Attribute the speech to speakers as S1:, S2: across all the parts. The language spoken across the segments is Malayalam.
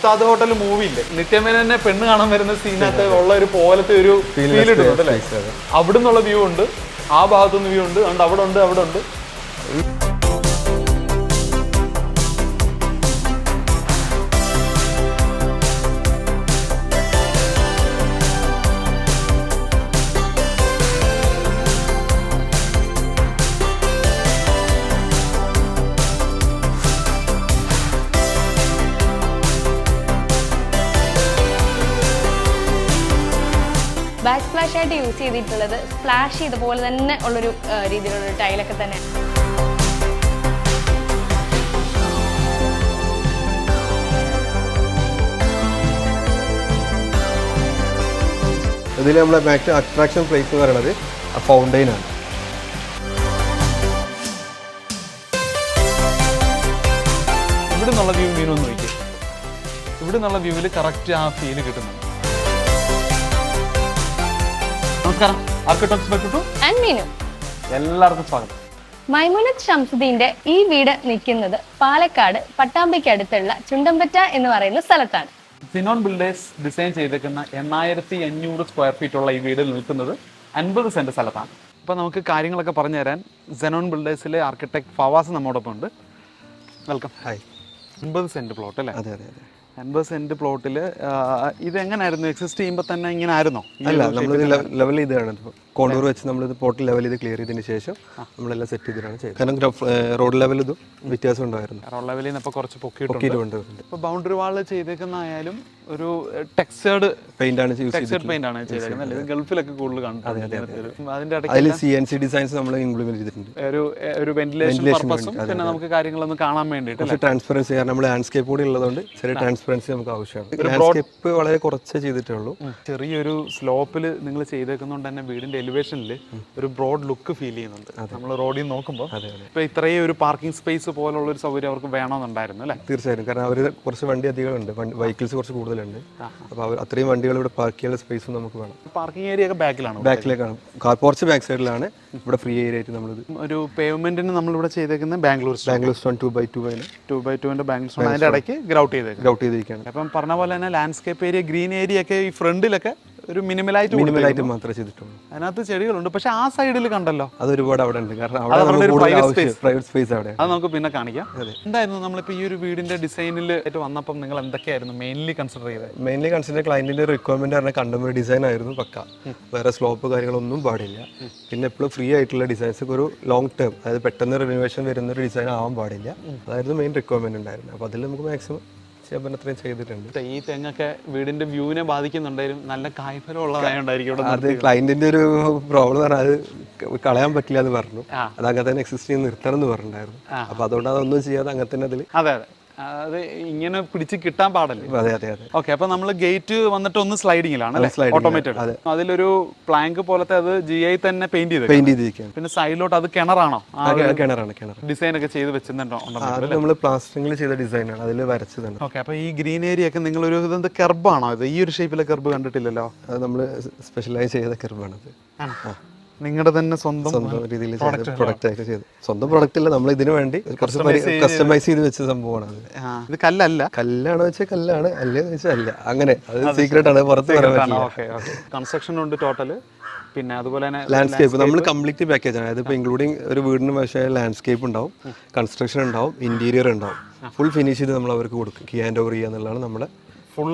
S1: പ്രസാദ് ഹോട്ടൽ മൂവിയില്ലേ, നിത്യമേനനെ പെണ്ണ് കാണാൻ വരുന്ന സീനകത്ത് ഉള്ള ഒരു പോലത്തെ ഒരു ഫീൽ ഇടുന്നുണ്ട് അല്ലേ? അവിടെ നിന്നുള്ള വ്യൂ ഉണ്ട്, ആ ഭാഗത്തുനിന്ന് വ്യൂ ഉണ്ട്, അതുകൊണ്ട് അവിടെ ഉണ്ട്.
S2: ബാക്ക് സ്പ്ലാഷ് ആയിട്ട് യൂസ് ചെയ്തിട്ടുള്ളത് സ്പ്ലാഷ് ഇതുപോലെ തന്നെ ഉള്ളൊരു രീതിയിലുള്ള ടൈലൊക്കെ തന്നെ.
S3: ഇതിൽ നമ്മളെ മാക്സിമം അട്രാക്ഷൻ പ്ലേസ് എന്ന് പറയുന്നത് ഫൗണ്ടെയിൻ ആണ്.
S1: ഇവിടെ നിന്നുള്ള വ്യൂ മീനൊന്നും നോക്കി, ഇവിടെ നിന്നുള്ള വ്യൂവിൽ കറക്റ്റ് ആ ഫീല് കിട്ടുന്നുണ്ട്. നമസ്കാരം, architects by Tuttu
S2: and Meenu.
S1: എല്ലാവർക്കും സ്വാഗതം.
S2: മൈമുനത്ത് ഷംസുദ്ദീന്റെ ഈ വീട് നിൽക്കുന്നത് പാലക്കാട് പട്ടാമ്പിക്ക് അടുത്തുള്ള ചുണ്ടമ്പറ്റ എന്ന് പറയുന്ന സ്ഥലത്താണ്.
S1: സിനോൺ ബിൽഡേഴ്സ് ഡിസൈൻ ചെയ്തേക്കുന്ന 8500 സ്ക്വയർ ഫീറ്റ് ഉള്ള ഈ വീട് നിൽക്കുന്നത് 50 സെന്റ് സ്ഥലത്താണ്. അപ്പോൾ നമുക്ക് കാര്യങ്ങളൊക്കെ പറഞ്ഞു തരാൻ സെനോൺ ബിൽഡേഴ്സിലെ ആർക്കിടെക്ട് ഫവാസ് നമ്മോടൊപ്പം ഉണ്ട്. വെൽക്കം.
S3: ഹായ്.
S1: 50 സെന്റ് പ്ലോട്ട് അല്ലേ?
S3: അതെ അതെ അതെ.
S1: 50 സെന്റ് പ്ലോട്ടിൽ ഇത് എങ്ങനെയായിരുന്നു? എക്സിസ്റ്റ് ചെയ്യുമ്പോൾ തന്നെ ഇങ്ങനെ ആയിരുന്നോ?
S3: അല്ല, നമ്മളിത് ലെവൽ ചെയ്താണ്. കോണ്ടൂർ വെച്ച് നമ്മളിത് പോർട്ട് ലെവൽ ചെയ്ത് ക്ലിയർ ചെയ്തതിന് ശേഷം നമ്മളെല്ലാം സെറ്റ് ചെയ്തിട്ടാണ് ചെയ്തത്. കാരണം റോഡ് ലെവൽ ഇതും വ്യത്യാസം ഉണ്ടായിരുന്നു.
S1: റോഡ് ലെവലിൽ നിന്ന് ഇപ്പോൾ കുറച്ച് പൊക്കിയിട്ടുണ്ട്. ഇപ്പോൾ ബൗണ്ടറി വാൾ ചെയ്തേക്കുന്നതായാലും ഒരു ടെക്സ്ചേർഡ് പെയിന്റ് ആണ് ചെയ്തേക്കുന്നത്. ഗൾഫിലൊക്കെ കൂടുതൽ കണ്ടു.
S3: അതിൽ CNC ഡിസൈൻസ് നമ്മൾ ഇംപ്ലിമെന്റ് ചെയ്തിട്ടുണ്ട്.
S1: ഒരു വെന്റിലേഷൻ പർപ്പസും പിന്നെ നമുക്ക് കാര്യങ്ങളൊന്ന് കാണാൻ വേണ്ടിയിട്ട്
S3: ട്രാൻസ്പെറൻസി, കാരണം നമ്മൾ ലാൻഡ്സ്കേപ്പ് കൂടി ഉള്ളതുകൊണ്ട് ചെറിയ ട്രാൻസ്പെറൻസി നമുക്ക് ആവശ്യമാണ്. ലാൻഡ്സ്കേപ്പ് വളരെ കുറച്ചേ ചെയ്തിട്ടുള്ളൂ.
S1: ചെറിയൊരു സ്ലോപ്പിൽ നിങ്ങൾ ചെയ്തേക്കുന്നതുകൊണ്ട് തന്നെ വീടിന്റെ എലിവേഷനിൽ ഒരു ബ്രോഡ് ലുക്ക് ഫീൽ ചെയ്യുന്നുണ്ട്. നമ്മൾ റോഡിൽ നോക്കുമ്പോൾ ഇപ്പൊ ഇത്രയും ഒരു പാർക്കിംഗ് സ്പേസ് പോലുള്ള ഒരു സൗകര്യം അവർക്ക് വേണമെന്നുണ്ടായിരുന്നു അല്ലേ?
S3: തീർച്ചയായും. കാരണം അവർ കുറച്ച് വണ്ടി അധികമുണ്ട്, വെഹിക്കിൾസ് കുറച്ച് കൂടുതലുണ്ട്. അപ്പോൾ അവർ അത്രയും വണ്ടികൾ ഇവിടെ പാർക്ക് ചെയ്യാനുള്ള സ്പേസും നമുക്ക് വേണം.
S1: പാർക്കിംഗ് ഏരിയ ഒക്കെ
S3: ബാക്കിലേക്കാണ്, കാർ പോർച്ച് ബാക്ക് സൈഡിലാണ്. ഇവിടെ ഫ്രീ ഏരിയ ആയിട്ട് നമ്മളിത്
S1: ഒരു പേയ്മെന്റിന് നമ്മളിവിടെ ചെയ്തേക്കുന്നത് Bangalore
S3: stone
S1: 2x2 Bangalore stone, അതിന്റെ ഇടയ്ക്ക് ഗ്രൗട്ട് ചെയ്തേക്കാണ്. അപ്പം പറഞ്ഞ പോലെ തന്നെ ലാൻഡ്സ്കേപ്പ് ഏരിയ, ഗ്രീൻ ഏരിയ ഒക്കെ ഈ ഫ്രണ്ടിലൊക്കെ ഒരു മിനിമലായിട്ട്
S3: മാത്രമേ ചെയ്തിട്ടുള്ളൂ.
S1: അതിനകത്ത് ചെടികളുണ്ട്, പക്ഷെ ആ സൈഡിൽ കണ്ടല്ലോ
S3: അത് ഒരുപാട് അവിടെ ഉണ്ട്. കാരണം പ്രൈവറ്റ് സ്പേസ് അവിടെ.
S1: അത് നമുക്ക് പിന്നെ കാണിക്കാം. എന്തായിരുന്നു നമ്മളിപ്പോൾ ഈ ഒരു വീടിന്റെ ഡിസൈനിൽ വന്നപ്പം നിങ്ങൾ എന്തൊക്കെയായിരുന്നു മെയിൻലി കൺസിഡർ ചെയ്തത്?
S3: മെയിൻലി കൺസിഡർ ക്ലയന്റിന്റെ റിക്വയർമെന്റ് പറഞ്ഞാൽ കണ്ടംപററി ഡിസൈൻ ആയിരുന്നു പക്ക. വേറെ സ്ലോപ്പ് കാര്യങ്ങളൊന്നും പാടില്ല. പിന്നെ എപ്പോഴും ഫ്രീ ആയിട്ടുള്ള ഡിസൈൻസ്, ഒരു ലോങ് ടേം, അതായത് പെട്ടെന്ന് റിനോവേഷൻ വരുന്ന ഒരു ഡിസൈൻ ആവാൻ പാടില്ല. അതായിരുന്നു മെയിൻ റിക്വയർമെന്റ് ഉണ്ടായിരുന്നു. അപ്പോൾ അതിൽ നമുക്ക് മാക്സിമം ചെയ്തിട്ടുണ്ട്.
S1: ഈ തെങ്ങൊക്കെ വീടിന്റെ വ്യൂവിനെ ബാധിക്കുന്നുണ്ടായിരുന്നു. നല്ല കായ്ഫലം ഉള്ളതായോണ്ടായിരിക്കും.
S3: അത് ക്ലയന്റിന്റെ ഒരു പ്രോബ്ലം പറഞ്ഞാൽ അത് കളയാൻ പറ്റില്ല എന്ന് പറഞ്ഞു. അത് അങ്ങനെ തന്നെ എക്സിസ്റ്റ് ചെയ്ത് നിർത്തണം എന്ന് പറഞ്ഞിട്ടുണ്ടായിരുന്നു. അപ്പൊ അതുകൊണ്ട് അതൊന്നും ചെയ്യാതെ അങ്ങനെ തന്നെ അതിൽ
S1: അത് ഇങ്ങനെ പിടിച്ച് കിട്ടാൻ പാടല്ലേ?
S3: അതെ അതെ അതെ.
S1: ഓക്കെ, അപ്പൊ നമ്മൾ ഗേറ്റ് വന്നിട്ട് ഒന്ന് സ്ലൈഡിങ്ങിലാണ് ഓട്ടോമേറ്റഡ്. അതിലൊരു പ്ലാങ്ക് പോലത്തെ അത് GI തന്നെ പെയിന്റ് ചെയ്തിരിക്കുകയാണ്. പിന്നെ സൈഡിലോട്ട് അത് കിണറാണോ?
S3: കിണറാണ്.
S1: ഡിസൈൻ ഒക്കെ ചെയ്ത് വെച്ചിട്ടുണ്ടോ?
S3: നമ്മൾ പ്ലാസ്റ്ററിംഗ് ചെയ്ത ഡിസൈനാണ്, അതിൽ വരച്ചതാണ്.
S1: ഓക്കെ, അപ്പൊ ഈ ഗ്രീൻ ഏരിയ ഒക്കെ നിങ്ങൾ ഒരു ഇതെന്ത് കെർബാണോ? ഇത് ഈ ഒരു ഷേപ്പിലെ കെർബ് കണ്ടിട്ടില്ലല്ലോ.
S3: അത് നമ്മൾ സ്പെഷ്യലൈസ് ചെയ്ത കെർബാണത്.
S1: നിങ്ങളുടെ തന്നെ സ്വന്തം
S3: രീതിയിൽ പ്രൊഡക്റ്റ് ആയിട്ട് ചെയ്തു. സ്വന്തം പ്രൊഡക്റ്റ് അല്ല, നമ്മൾ ഇതിനു വേണ്ടി കുറച്ച് കസ്റ്റമൈസ് ചെയ്ത് വെച്ച സംഭവമാണ് അത്.
S1: ഇത് കല്ലല്ല,
S3: കല്ലാണോ വെച്ചാൽ കല്ലാണ്, അല്ലേന്ന് വെച്ചാൽ അല്ല. അങ്ങനെ അത് സീക്രട്ട് ആണ്, പുറത്ത് പറയാൻ പറ്റില്ല.
S1: കൺസ്ട്രക്ഷൻ ഉണ്ട് ടോട്ടൽ. പിന്നെ അതുപോലെ തന്നെ
S3: ലാൻഡ്സ്കേപ്പ് നമ്മൾ കംപ്ലീറ്റ് പാക്കേജ് ആണ്. അതിപ്പോൾ ഇൻക്ലൂഡിങ് ഒരു വീടിന് പക്ഷേ ലാൻഡ്സ്കേപ്പ് ഉണ്ടാവും, കൺസ്ട്രക്ഷൻ ഉണ്ടാവും, ഇന്റീരിയർ ഉണ്ടാവും. ഫുൾ ഫിനിഷ് ചെയ്ത് നമ്മൾ അവർക്ക് കൊടുക്കും. കീ ഹാൻഡ് ഓവർ ചെയ്യുക എന്നുള്ളതാണ് നമ്മുടെ
S1: ഫുൾ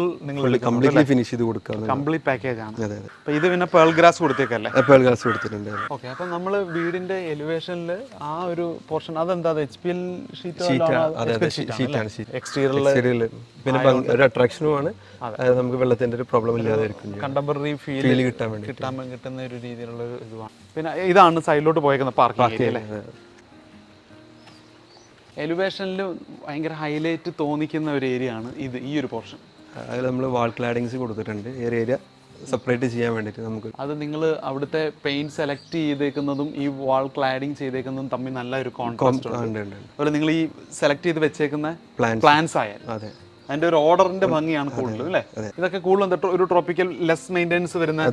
S3: കംപ്ലീറ്റ്ലി ഫിനിഷ് ചെയ്ത് കൊടുക്കുക.
S1: കംപ്ലീറ്റ് പാക്കേജ് ആണ്. അതെ അതെ. അപ്പോൾ ഇത് പിന്നെ പേൾ ഗ്രാസ് കൊടുത്തേക്കല്ലേ?
S3: പേൾ ഗ്രാസ് കൊടുത്തിട്ടുണ്ട്.
S1: ഓക്കെ, അപ്പോൾ നമ്മൾ വീടിന്റെ എലിവേഷനിൽ ആ ഒരു പോർഷൻ അതെന്താ HPL ഷീറ്റ്
S3: എക്സ്റ്റീരിയറിൽ പിന്നെ ഒരു അട്രാക്ഷനുമാണ്. നമുക്ക് വെള്ളത്തിന്റെ ഒരു പ്രോബ്ലം ഇല്ലാതായിരിക്കും.
S1: കണ്ടംപററി ഫീൽ കിട്ടുന്ന ഒരു രീതിയിലുള്ള ഒരു ഇതാണ്. പിന്നെ ഇതാണ് സൈഡിലോട്ട് പോയേക്കുന്ന പാർക്കിംഗ് അല്ലേ? എലിവേഷനിൽ ഭയങ്കര ഹൈലൈറ്റ് തോന്നിക്കുന്ന ഒരു ഏരിയ ആണ് ഇത്, ഈ ഒരു പോർഷൻ.
S3: അതിൽ നമ്മൾ വാൾ ക്ലാഡിങ്സ് കൊടുത്തിട്ടുണ്ട്. ഏരിയ സെപ്പറേറ്റ് ചെയ്യാൻ വേണ്ടിയിട്ട് നമുക്ക്.
S1: അത് നിങ്ങൾ അവിടുത്തെ പെയിന്റ് സെലക്ട് ചെയ്തേക്കുന്നതും ഈ വാൾ ക്ലാഡിങ് ചെയ്തേക്കുന്നതും തമ്മിൽ നല്ല ഒരു കോൺട്രാസ്റ്റ് ഉണ്ട്. അതുപോലെ നിങ്ങൾ ഈ സെലക്ട് ചെയ്ത് വെച്ചേക്കുന്ന പ്ലാൻസ് ആയാലും
S3: അതെ,
S1: അതിന്റെ ഒരു ഓർഡറിന്റെ ഭംഗിയാണ് കൂടുതൽ അല്ലേ? ഇതൊക്കെ കൂടുതൽ ഒരു ട്രോപ്പിക്കൽ ലെസ് മെയിൻ്റെനൻസ് വരുന്ന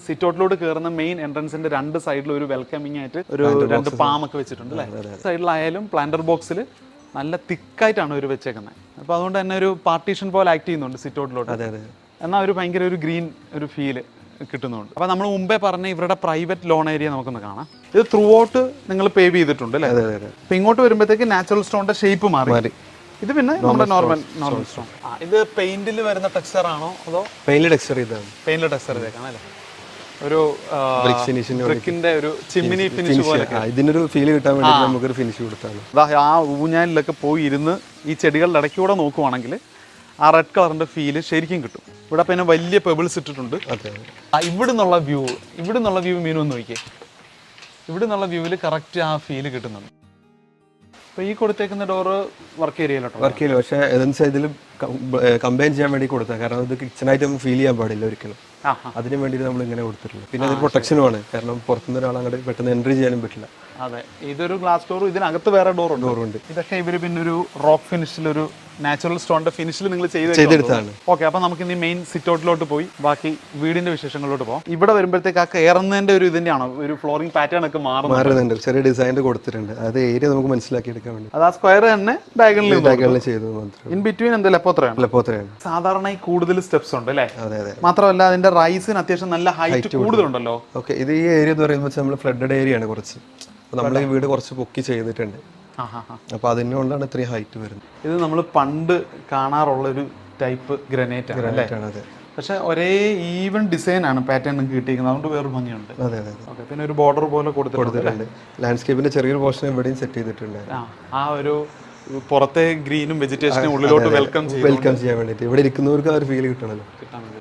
S1: സിറ്റ് ഔട്ടിലോട്ട് കയറുന്ന മെയിൻ എൻട്രൻസിന്റെ രണ്ട് സൈഡിലും ഒരു വെൽക്കമിംഗ് ആയിട്ട് ഒരു രണ്ട് പാം ഒക്കെ വെച്ചിട്ടുണ്ട് അല്ലേ? സൈഡിലായാലും പ്ലാന്റർ ബോക്സിൽ നല്ല തിക്കായിട്ടാണ് ഇവർ വെച്ചേക്കുന്നത്. അപ്പോൾ അതുകൊണ്ട് തന്നെ ഒരു പാർട്ടീഷൻ പോലെ ആക്ട് ചെയ്യുന്നുണ്ട് സിറ്റ് ഔട്ടിലോട്ട്.
S3: അതെ അതെ.
S1: എന്നാൽ ഒരു ഭയങ്കര ഒരു ഗ്രീൻ ഒരു ഫീല് കിട്ടുന്നുണ്ട്. അപ്പോൾ നമ്മൾ മുമ്പേ പറഞ്ഞ ഇവരുടെ പ്രൈവറ്റ് ലോൺ ഏരിയ നമുക്കൊന്ന് കാണാം. ഇത് ത്രൂ ഔട്ട് നിങ്ങൾ പേവ് ചെയ്തിട്ടുണ്ട് അല്ലേ?
S3: അതെ അതെ.
S1: അപ്പോൾ ഇങ്ങോട്ട് വരുമ്പോഴത്തേക്ക് നാച്ചുറൽ സ്റ്റോണിന്റെ ഷേപ്പ് മാറി. ഇത് പിന്നെ നമ്മുടെ നോർമൽ സ്റ്റോൺ. ഇത് പെയിന്റിൽ വരുന്ന ടെക്സ്ചർ ആണോ അതോ
S3: പെയിന്റ് ടെക്സ്ചർ ഇതാണ്?
S1: പെയിന്റിൽ ടെക്സ്ചർ ചെയ്തേക്കാണ് അല്ലേ? ഒരു ബ്രിക്കിന്റെ ഒരു ചിമ്മിനി ഫിനിഷ് പോലെ.
S3: ഇതിനൊരു ഫീൽ കിട്ടാൻ വേണ്ടി നമുക്കൊരു ഫിനിഷ് കൊടുത്താണ്.
S1: ആ ഊഞ്ഞാലിലൊക്കെ പോയി ഇരുന്ന് ഈ ചെടികളുടെ ഇടയ്ക്കൂടെ നോക്കുവാണെങ്കിൽ ആ റെഡ് കളറിന്റെ ഫീല് ശരിക്കും കിട്ടും. ഇവിടെ പിന്നെ വലിയ പെബിൾസ് ഇട്ടിട്ടുണ്ട്. ഇവിടെ നിന്നുള്ള വ്യൂ മീനും ഒന്ന് നോക്കിയേ. ഇവിടെ നിന്നുള്ള വ്യൂവിൽ കറക്റ്റ് ആ ഫീല് കിട്ടുന്നുണ്ട്. അപ്പോൾ ഈ കൊടുത്തേക്കുന്ന ഡോറ് വർക്ക് ഏരിയയിലോട്ടോ?
S3: വർക്ക് ചെയ്യില്ല, പക്ഷേ ഏതെന്ന് ഇതിൽ കമ്പൈൻ ചെയ്യാൻ വേണ്ടി കൊടുത്താൽ, കാരണം ഇത് കിച്ചണായിട്ട് നമുക്ക് ഫീൽ ചെയ്യാൻ പാടില്ല ഒരിക്കലും. അതിന് വേണ്ടിയിട്ട് നമ്മൾ ഇങ്ങനെ കൊടുത്തിട്ടുള്ളത്. പിന്നെ അത് പ്രൊട്ടക്ഷനുമാണ്, കാരണം പുറത്തുനിന്ന് ഒരാൾ അങ്ങോട്ട് പെട്ടെന്ന് എൻട്രി ചെയ്യാനും പറ്റില്ല.
S1: അതെ, ഇതൊരു ഗ്ലാസ് ഡോർ, ഇതിനകത്ത് വേറെ ഡോറുണ്ട്. ഇതൊക്കെ ഇവർ പിന്നെ ഒരു റോക്ക് ഫിനിഷിൽ ഒരു നാച്ചുറൽ സ്റ്റോണിന്റെ ഫിനിഷിൽ നിങ്ങൾ ചെയ്തെടുത്താണ്. ഓക്കെ, അപ്പൊ നമുക്ക് ഇനി മെയിൻ സിറ്റ് ഔട്ടിലോട്ട് പോയി ബാക്കി വീടിന്റെ വിശേഷങ്ങളിലോട്ട് പോകാം. ഇവിടെ വരുമ്പോഴത്തേക്ക് ആ കയറുന്നതിന്റെ ഒരു ഇതിന്റെയാണോ ഒരു ഫ്ലോറിംഗ് പാറ്റേൺ ഒക്കെ മാറുന്നുണ്ട്?
S3: ചെറിയ ഡിസൈൻ കൊടുത്തിട്ടുണ്ട്, അത് ഏരിയ നമുക്ക് മനസ്സിലാക്കി എടുക്കാൻ വേണ്ടി.
S1: അത് ആ സ്ക്വയർ തന്നെ ഡയഗണലിൽ
S3: ചെയ്തു.
S1: ഇൻ ബിറ്റ്വീൻ എന്താ ലെപ്പോത്രയാണ്. സാധാരണ കൂടുതൽ സ്റ്റെപ്സ് ഉണ്ട് അല്ലേ?
S3: അതെ അതെ.
S1: മാത്രമല്ല അതിന്റെ റൈസിന് അത്യാവശ്യം നല്ല ഹൈറ്റ് കൂടുതലുണ്ടല്ലോ.
S3: ഓക്കെ, ഇത് ഈ ഏരിയ എന്ന് പറയുമ്പോൾ നമ്മൾ ഫ്ലഡഡ് ഏരിയ ആണ് കുറച്ച്. നമ്മൾ ഈ വീട് കുറച്ച് പൊക്കി ചെയ്തിട്ടുണ്ട്. അപ്പൊ അതിനുകൊണ്ടാണ് ഇത്രയും ഹൈറ്റ് വരുന്നത്.
S1: ഇത് നമ്മൾ പണ്ട് കാണാറുള്ള ഒരു ടൈപ്പ് ഗ്രാനൈറ്റ് ആണ്. പക്ഷെ ഒരേ ഈവൻ ഡിസൈൻ ആണ് പാറ്റേൺ കിട്ടിയിരിക്കുന്നത്, അതുകൊണ്ട് വേറൊരു ഭംഗിയുണ്ട്.
S3: അതെ അതെ.
S1: പിന്നെ ഒരു ബോർഡർ പോലെ കൊടുത്തിട്ടുണ്ട്.
S3: ലാൻഡ്സ്കേപ്പിന്റെ ചെറിയൊരു പോർഷൻ എവിടെയും സെറ്റ് ചെയ്തിട്ടുണ്ട്.
S1: ആ ഒരു പുറത്തെ ഗ്രീനും വെജിറ്റേഷനും ഉള്ളിലോട്ട് വെൽക്കം
S3: ചെയ്യാൻ വേണ്ടിയിട്ട് ഇവിടെ ഇരിക്കുന്നവർക്ക് ആ ഒരു ഫീൽ കിട്ടണല്ലോ.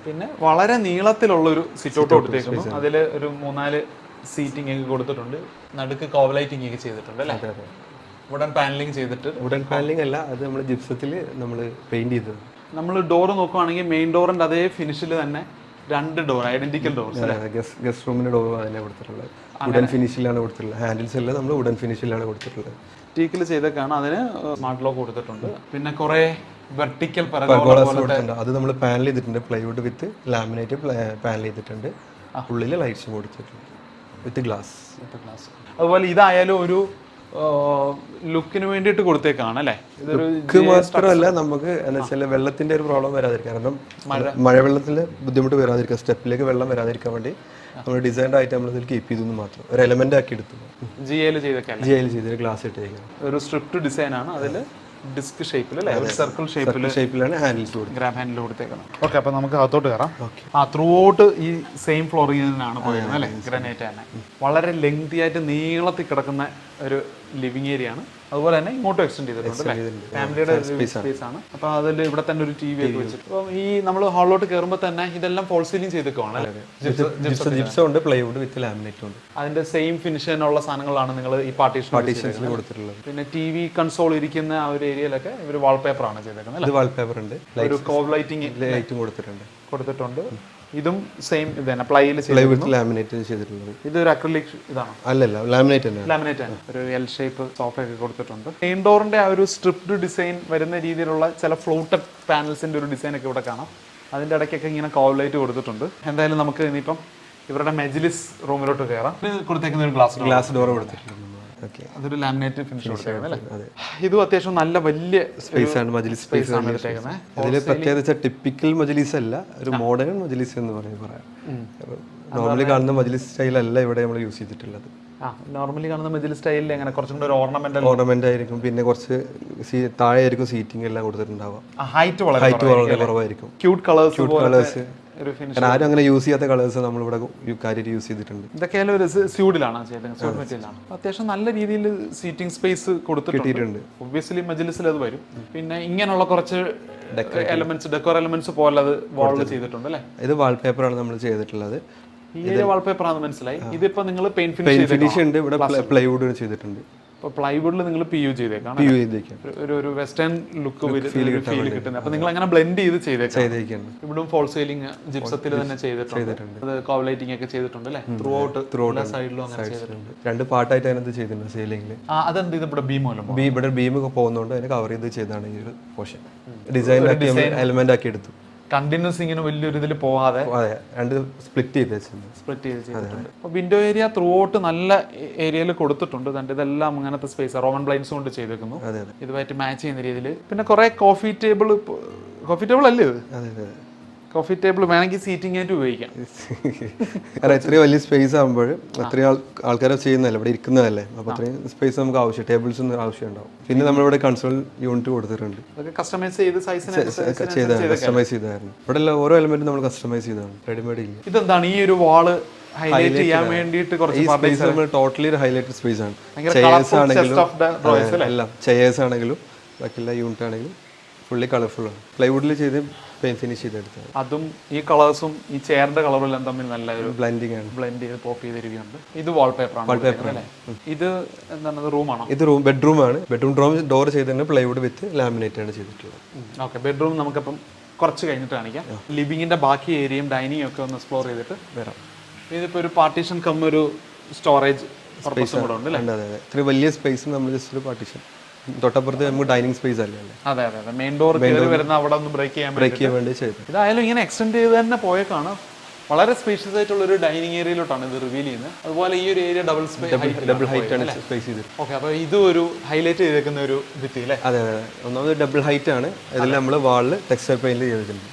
S1: പിന്നെ വളരെ നീളത്തിലുള്ള ഒരു സിറ്റ് ഔട്ട് കൊടുത്തേക്കുന്നു. അതിൽ ഒരു 3-4 സീറ്റിംഗ് ഒക്കെ കൊടുത്തിട്ടുണ്ട്. നടുക്ക് കോവ് ലൈറ്റിംഗ് ഒക്കെ ചെയ്തിട്ടുണ്ട് അല്ലേ? വുഡൻ പാനലിംഗ് ചെയ്തിട്ട്.
S3: വുഡൻ പാനലിംഗ് അല്ല, അത് നമ്മൾ ജിപ്സത്തിൽ നമ്മൾ പെയിന്റ് ചെയ്തത്.
S1: നമ്മൾ ഡോർ നോക്കുവാണെങ്കിൽ മെയിൻ ഡോറിന്റെ അതേ ഫിനിഷിൽ തന്നെ 2 ഡോർ ഐഡന്റിക്കൽ ഡോർസ്.
S3: ഗസ്റ്റ് റൂമിന്റെ ഡോർ അതിനെ കൊടുത്തിട്ടുള്ളത് വുഡൻ ഫിനിഷിലാണ് കൊടുത്തിട്ടുള്ളത്. ഹാൻഡിൽസ് എല്ലാം നമ്മൾ വുഡൻ ഫിനിഷിലാണ് കൊടുത്തിട്ടുള്ളത്.
S1: ടീക്കിൽ ചെയ്തൊക്കെയാണ്. അതിന് സ്മാർട്ട് ലോക്ക് കൊടുത്തിട്ടുണ്ട്. പിന്നെ കുറെ വെർട്ടിക്കൽ
S3: അത് നമ്മൾ പാനൽ ചെയ്തിട്ടുണ്ട്. പ്ലൈവുഡ് വിത്ത് ലാമിനേറ്റ് പാനൽ ചെയ്തിട്ടുണ്ട്. ഉള്ളിൽ ലൈറ്റ്സും കൊടുത്തിട്ടുണ്ട് വിത്ത് ഗ്ലാസ്.
S1: അതുപോലെ ഇതായാലും ഒരു ലുക്കിന് വേണ്ടിയിട്ട് കൊടുത്തേക്കാണ് അല്ലേ?
S3: ലുക്ക് മാത്രമല്ല, നമുക്ക് എന്താ വെച്ചാൽ വെള്ളത്തിന്റെ ഒരു പ്രോബ്ലം വരാതിരിക്കാൻ, കാരണം മഴവെള്ളത്തിൽ ബുദ്ധിമുട്ട് വരാതിരിക്കാൻ, സ്റ്റെപ്പിലേക്ക് വെള്ളം വരാതിരിക്കാൻ വേണ്ടി നമ്മൾ ഡിസൈൻഡ് ആയിട്ട് നമ്മൾ ഇതിൽ കീപ്പ് ചെയ്തു മാത്രം. ഒരു എലമെന്റ് ആക്കി എടുത്തു.
S1: ജിഐയിൽ
S3: ചെയ്തൊരു ഗ്ലാസ് ഇട്ടേക്കുന്നത്
S1: ഒരു സ്ട്രിപ്റ്റ് ഡിസൈൻ ആണ്. അതിൽ ഡിസ്ക് ഷേപ്പിൽ അല്ലേ, ഒരു സർക്കിൾ
S3: ഷേപ്പിലാണ് ഹാൻഡിൽസ്
S1: ഗ്രാബ് ഹാൻഡിൽ കൊടുത്തേക്കുന്നത്. ഓക്കെ, അപ്പോൾ നമുക്ക് അകത്തോട്ട് കയറാം. ത്രൂ ഔട്ട് ഈ സെയിം ഫ്ലോറിംഗ് തന്നെയാണ് പോയത് അല്ലേ? ഗ്രാനൈറ്റ് തന്നെ. വളരെ ലെങ്തി ആയിട്ട് നീളത്തിൽ കിടക്കുന്ന ഒരു ലിവിംഗ് ഏരിയ ആണ്. അതുപോലെ തന്നെ ഇങ്ങോട്ടും എക്സ്റ്റെൻഡ് ചെയ്തിട്ടുണ്ട്. ഫാമിലിയുടെ സ്പേസ് ആണ്. അപ്പോൾ അതിൽ ഇവിടെ തന്നെ ഒരു TV ഒക്കെ വെച്ചിട്ട്, അപ്പോൾ ഈ നമ്മൾ ഹാളിലോട്ട് കയറുമ്പോൾ തന്നെ ഇതെല്ലാം ഫോൾ സീലിംഗ് ചെയ്തേക്കുവാണ്.
S3: ജിപ്സം ഉണ്ട്, പ്ലൈവുഡ് വിത്ത് ലാമിനേറ്റ് ഉണ്ട്.
S1: അതിന്റെ സെയിം ഫിനിഷിനുള്ള സാധനങ്ങളാണ് നിങ്ങൾ ഈ പാർട്ടീഷൻസിൽ
S3: കൊടുത്തിട്ടുള്ളത്.
S1: പിന്നെ TV കൺസോൾ ഇരിക്കുന്ന ആ ഒരു ഏരിയയിലൊക്കെ ഇവർ വാൾപേപ്പർ ആണ് ചെയ്തേക്കുന്നത്.
S3: വാൾപേപ്പർ ഉണ്ട്,
S1: ഒരു കോവ് ലൈറ്റിംഗ്
S3: ലൈറ്റും കൊടുത്തിട്ടുണ്ട്.
S1: ഇതും സെയിം ഇത് തന്നെ പ്ലൈയിൽ
S3: ലാമിനേറ്റ് ചെയ്തിട്ടുള്ളത്.
S1: ഇതൊരു അക്രിലിക് ഇതാണ്?
S3: അല്ലല്ല, ലാമിനേറ്റ്
S1: ആണ്. ഒരു L ഷേപ്പ് സോഫ ഒക്കെ കൊടുത്തിട്ടുണ്ട്. മെയിൻ ഡോറിന്റെ ആ ഒരു സ്ട്രിപ്ഡ് ഡിസൈൻ വരുന്ന രീതിയിലുള്ള ചില ഫ്ലോട്ടഡ് പാനൽസിന്റെ ഒരു ഡിസൈൻ ഒക്കെ ഇവിടെ കാണാം. അതിന്റെ ഇടയ്ക്കൊക്കെ ഇങ്ങനെ കോവ് ലൈറ്റ് കൊടുത്തിട്ടുണ്ട്. എന്തായാലും നമുക്ക് ഇനിയിപ്പം ഇവരുടെ മെജ്ലിസ് റൂമിലോട്ട് കയറാം. കൊടുത്തേക്കുന്ന ഒരു ഗ്ലാസ് ഡോർ കൊടുത്തിട്ടുണ്ട്. അതൊരു ലാമിനേറ്റ് ഫിനിഷ് കൊടുത്തേക്കുന്നത്. ഇതും അത്യാവശ്യം നല്ല വലിയ
S3: സ്പേസ് ആണ്, മജ്ലിസ് സ്പേസ് ആണ്. അതിൽ പ്രത്യേകിച്ച് ടിപ്പിക്കൽ മജ്ലിസ് അല്ല, ഒരു മോഡേൺ മജ്ലിസ് എന്ന് പറയാം. നോർമലി കാണുന്ന മജ്ലിസ് സ്റ്റൈൽ അല്ല ഇവിടെ നമ്മൾ യൂസ് ചെയ്തിട്ടുള്ളത്.
S1: നോർമലി കാണുന്ന മജ്ലിസ് സ്റ്റൈലിൽ എങ്ങനെ കുറച്ചും കൂടി
S3: ഓർണമെന്റ് ആയിരിക്കും. പിന്നെ കുറച്ച് താഴെ ആയിരിക്കും സീറ്റിംഗ് എല്ലാം കൊടുത്തിട്ടുണ്ടാവുക.
S1: ഹൈറ്റ് വളരെ
S3: കുറവായിരിക്കും.
S1: Cute colours.
S3: ആരും അങ്ങനെ യൂസ് ചെയ്യാത്ത കളേഴ്സ് നമ്മളിവിടെ കാര്യമായിട്ട് യൂസ് ചെയ്തിട്ടുണ്ട്.
S1: ഇതൊക്കെ ഒരു സ്യൂഡിലാണ് ചെയ്തത്. അത്യാവശ്യം നല്ല രീതിയിൽ സീറ്റിംഗ് സ്പേസ് കൊടുത്തിട്ടുണ്ട്. ഒബ്വിയസ്ലി മജ്ലിസിൽ അത് വരും. പിന്നെ ഇങ്ങനെയുള്ള കുറച്ച് ഡെക്കോർ എലമെന്റ്സ് പോലെ അത് വാളിൽ ചെയ്തിട്ടുണ്ട് അല്ലേ?
S3: ഇത് വാൾപേപ്പർ ആണ് നമ്മൾ ചെയ്തിട്ടുള്ളത്.
S1: ഈ വാൾപേപ്പർ ആണെന്ന് മനസ്സിലായി. ഇതിപ്പോ നിങ്ങൾ പെയിന്റ്
S3: ഫിനിഷ് ഉണ്ട്. ഇവിടെ പ്ലൈവുഡ് ചെയ്തിട്ടുണ്ട്.
S1: ഇപ്പോൾ പ്ലൈവുഡിൽ നിങ്ങൾ PU ചെയ്തേക്കാം. ഒരു വെസ്റ്റേൺ ലുക്ക് ഫീൽ കിട്ടുന്നത്. അപ്പോൾ നിങ്ങൾ അങ്ങനെ ബ്ലെൻഡ് ചെയ്ത് ചെയ്തേക്കാം. ഇവിടെ ഫോൾ സീലിംഗ് ജിപ്സത്തിൽ തന്നെ ചെയ്തിട്ടുണ്ട്. അത് കോവ് ലൈറ്റിംഗ് ഒക്കെ ചെയ്തിട്ടുണ്ട് അല്ലേ? ത്രൂ ഔട്ട് സൈഡിലും അങ്ങനെ ചെയ്തിട്ടുണ്ട്.
S3: 2 പാർട്ടായിട്ട് അതിനകത്ത് ചെയ്തിട്ടുണ്ട് സീലിംഗിൽ.
S1: അതെന്ത് ഇത് ഇവിടെ
S3: ഇവിടെ ബീം ഒക്കെ പോകുന്നതുകൊണ്ട് അതിനെ കവർ ചെയ്ത് ചെയ്താണ് ഈ ഒരു പോർഷൻ. ഡിസൈൻ എലമെന്റ് ആക്കി എടുത്തു.
S1: കണ്ടിന്യൂസ് ഇങ്ങനെ വലിയൊരു ഇതിൽ പോവാതെ
S3: അതെ, രണ്ട് സ്പ്ലിറ്റ് ചെയ്ത് വെച്ചിട്ടുണ്ട്.
S1: സ്പ്ലിറ്റ് ചെയ്ത് ചെയ്തിട്ടുണ്ട്. അപ്പോൾ വിൻഡോ ഏരിയ ത്രൂ ഔട്ട് നല്ല ഏരിയയിൽ കൊടുത്തിട്ടുണ്ട്. കണ്ട് ഇതെല്ലാം അങ്ങനത്തെ സ്പേസ് റോമൻ ബ്ലൈൻഡ്സ് കൊണ്ട് ചെയ്തേക്കുന്നു.
S3: അതെ അതെ
S1: ഇതുമായിട്ട് മാച്ച് ചെയ്യുന്ന രീതിയിൽ. പിന്നെ കുറെ കോഫി ടേബിൾ അല്ലേ ഇത്?
S3: അതെ അതെ
S1: കോഫി ടേബിൾ വേണമെങ്കിൽ സീറ്റിംഗ് ആയിട്ട് ഉപയോഗിക്കാം.
S3: കാരണം ഇത്രയും വലിയ സ്പേസ് ആകുമ്പോൾ അത്രയും ആൾക്കാരെ ചെയ്യുന്നതല്ലേ, ഇവിടെ ഇരിക്കുന്നതല്ലേ, അപ്പോൾ അത്രയും സ്പേസ് നമുക്ക് ആവശ്യം, ടേബിൾസ് ഒന്നും ആവശ്യം ഉണ്ടാവും. പിന്നെ നമ്മളിവിടെ കൺസോൾ യൂണിറ്റ് കൊടുത്തിട്ടുണ്ട്,
S1: അതൊക്കെ കസ്റ്റമൈസ് ചെയ്ത് സൈസിന്
S3: കസ്റ്റമൈസ് ചെയ്തായിരുന്നു. ഇവിടെ എല്ലാം ഓരോ എലമെന്റും നമ്മൾ കസ്റ്റമൈസ് ചെയ്തതാണ്, റെഡിമെയ്ഡ് ഇല്ല.
S1: ഇതെന്താണ് ഈ ഒരു വാള് ഹൈലൈറ്റ് ചെയ്യാൻ വേണ്ടിയിട്ട്
S3: ഈ സ്പേസ് നമ്മൾ ടോട്ടലി ഒരു ഹൈലൈറ്റഡ് സ്പേസ് ആണ്. ചെയേഴ്സ് ആണെങ്കിലും എല്ലാം, ചെയേഴ്സ് ആണെങ്കിലും ബാക്കിയുള്ള യൂണിറ്റ് ആണെങ്കിലും ഫുള്ളി കളർഫുൾ ആണ്. പ്ലൈവുഡിൽ ചെയ്ത് പെയിന്റ് ഫിനിഷ് ചെയ്തെടുത്തത്.
S1: അതും ഈ കളേഴ്സും ഈ ചെയറിന്റെ കളറും എല്ലാം തമ്മിൽ നല്ല ഒരു
S3: ബ്ലെൻഡിങ് ആണ്,
S1: ബ്ലെൻഡ് ചെയ്ത് പോപ്പ് ചെയ്തിരിക്കുന്നുണ്ട്. ഇത് വാൾപേപ്പർ ആണ്. ഇത് എന്താണ്, റൂമാണോ?
S3: ഇത് ബെഡ്റൂം ആണ്. ബെഡ്റൂം ഡോർ ചെയ്തതിന് പ്ലൈവുഡ് വിത്ത് ലാമിനേറ്റ് ആണ് ചെയ്തിട്ടുള്ളത്.
S1: ഓക്കെ, ബെഡ്റൂം നമുക്കപ്പം കുറച്ച് കഴിഞ്ഞിട്ട് കാണിക്കാം. ലിവിങ്ങിന്റെ ബാക്കി ഏരിയയും ഡൈനിങ് ഒക്കെ ഒന്ന് എക്സ്പ്ലോർ ചെയ്തിട്ട് വരാം. ഇതിപ്പോ ഒരു പാർട്ടീഷൻ കം ഒരു സ്റ്റോറേജ് പർപ്പസും കൂടെ ഉണ്ട്.
S3: അതെ അതെ, ഇത്ര വലിയ സ്പേസ് നമ്മൾ ജസ്റ്റ് ഒരു പാർട്ടീഷൻ, തൊട്ടപ്പുറത്ത് നമുക്ക് ഡൈനിങ് സ്പേസ് അല്ലേ.
S1: അതെ അതെ അതെ, മെയിൻ ഡോർ കയറി വരുന്ന അവിടെ ഒന്ന് ബ്രേക്ക് ചെയ്യാൻ
S3: വേണ്ടി ചെയ്തു.
S1: ഇതായാലും ഇങ്ങനെ എക്സ്റ്റെൻഡ് ചെയ്ത് തന്നെ പോയേക്കാണ്. വളരെ സ്പേഷ്യസ് ആയിട്ടുള്ള ഒരു ഡൈനിങ് ഏരിയയിലോട്ടാണ് ഇത് റിവീൽ ചെയ്യുന്നത്. അതുപോലെ ഈ ഒരു ഏരിയ ഡബിൾ ഹൈറ്റ് ആണ് സ്പേസ് ചെയ്തത്. ഓക്കെ, അപ്പോൾ ഇത് ഒരു ഹൈലൈറ്റ് ചെയ്തേക്കുന്ന ഒരു ഭിത്തി അല്ലേ?
S3: അതെ അതെ, ഒന്നാമത് ഡബിൾ ഹൈറ്റ് ആണ്. ഇതിൽ നമ്മൾ വാളിൽ ടെക്സ്ചർ പെയിന്റ് ചെയ്തിട്ടുണ്ട്,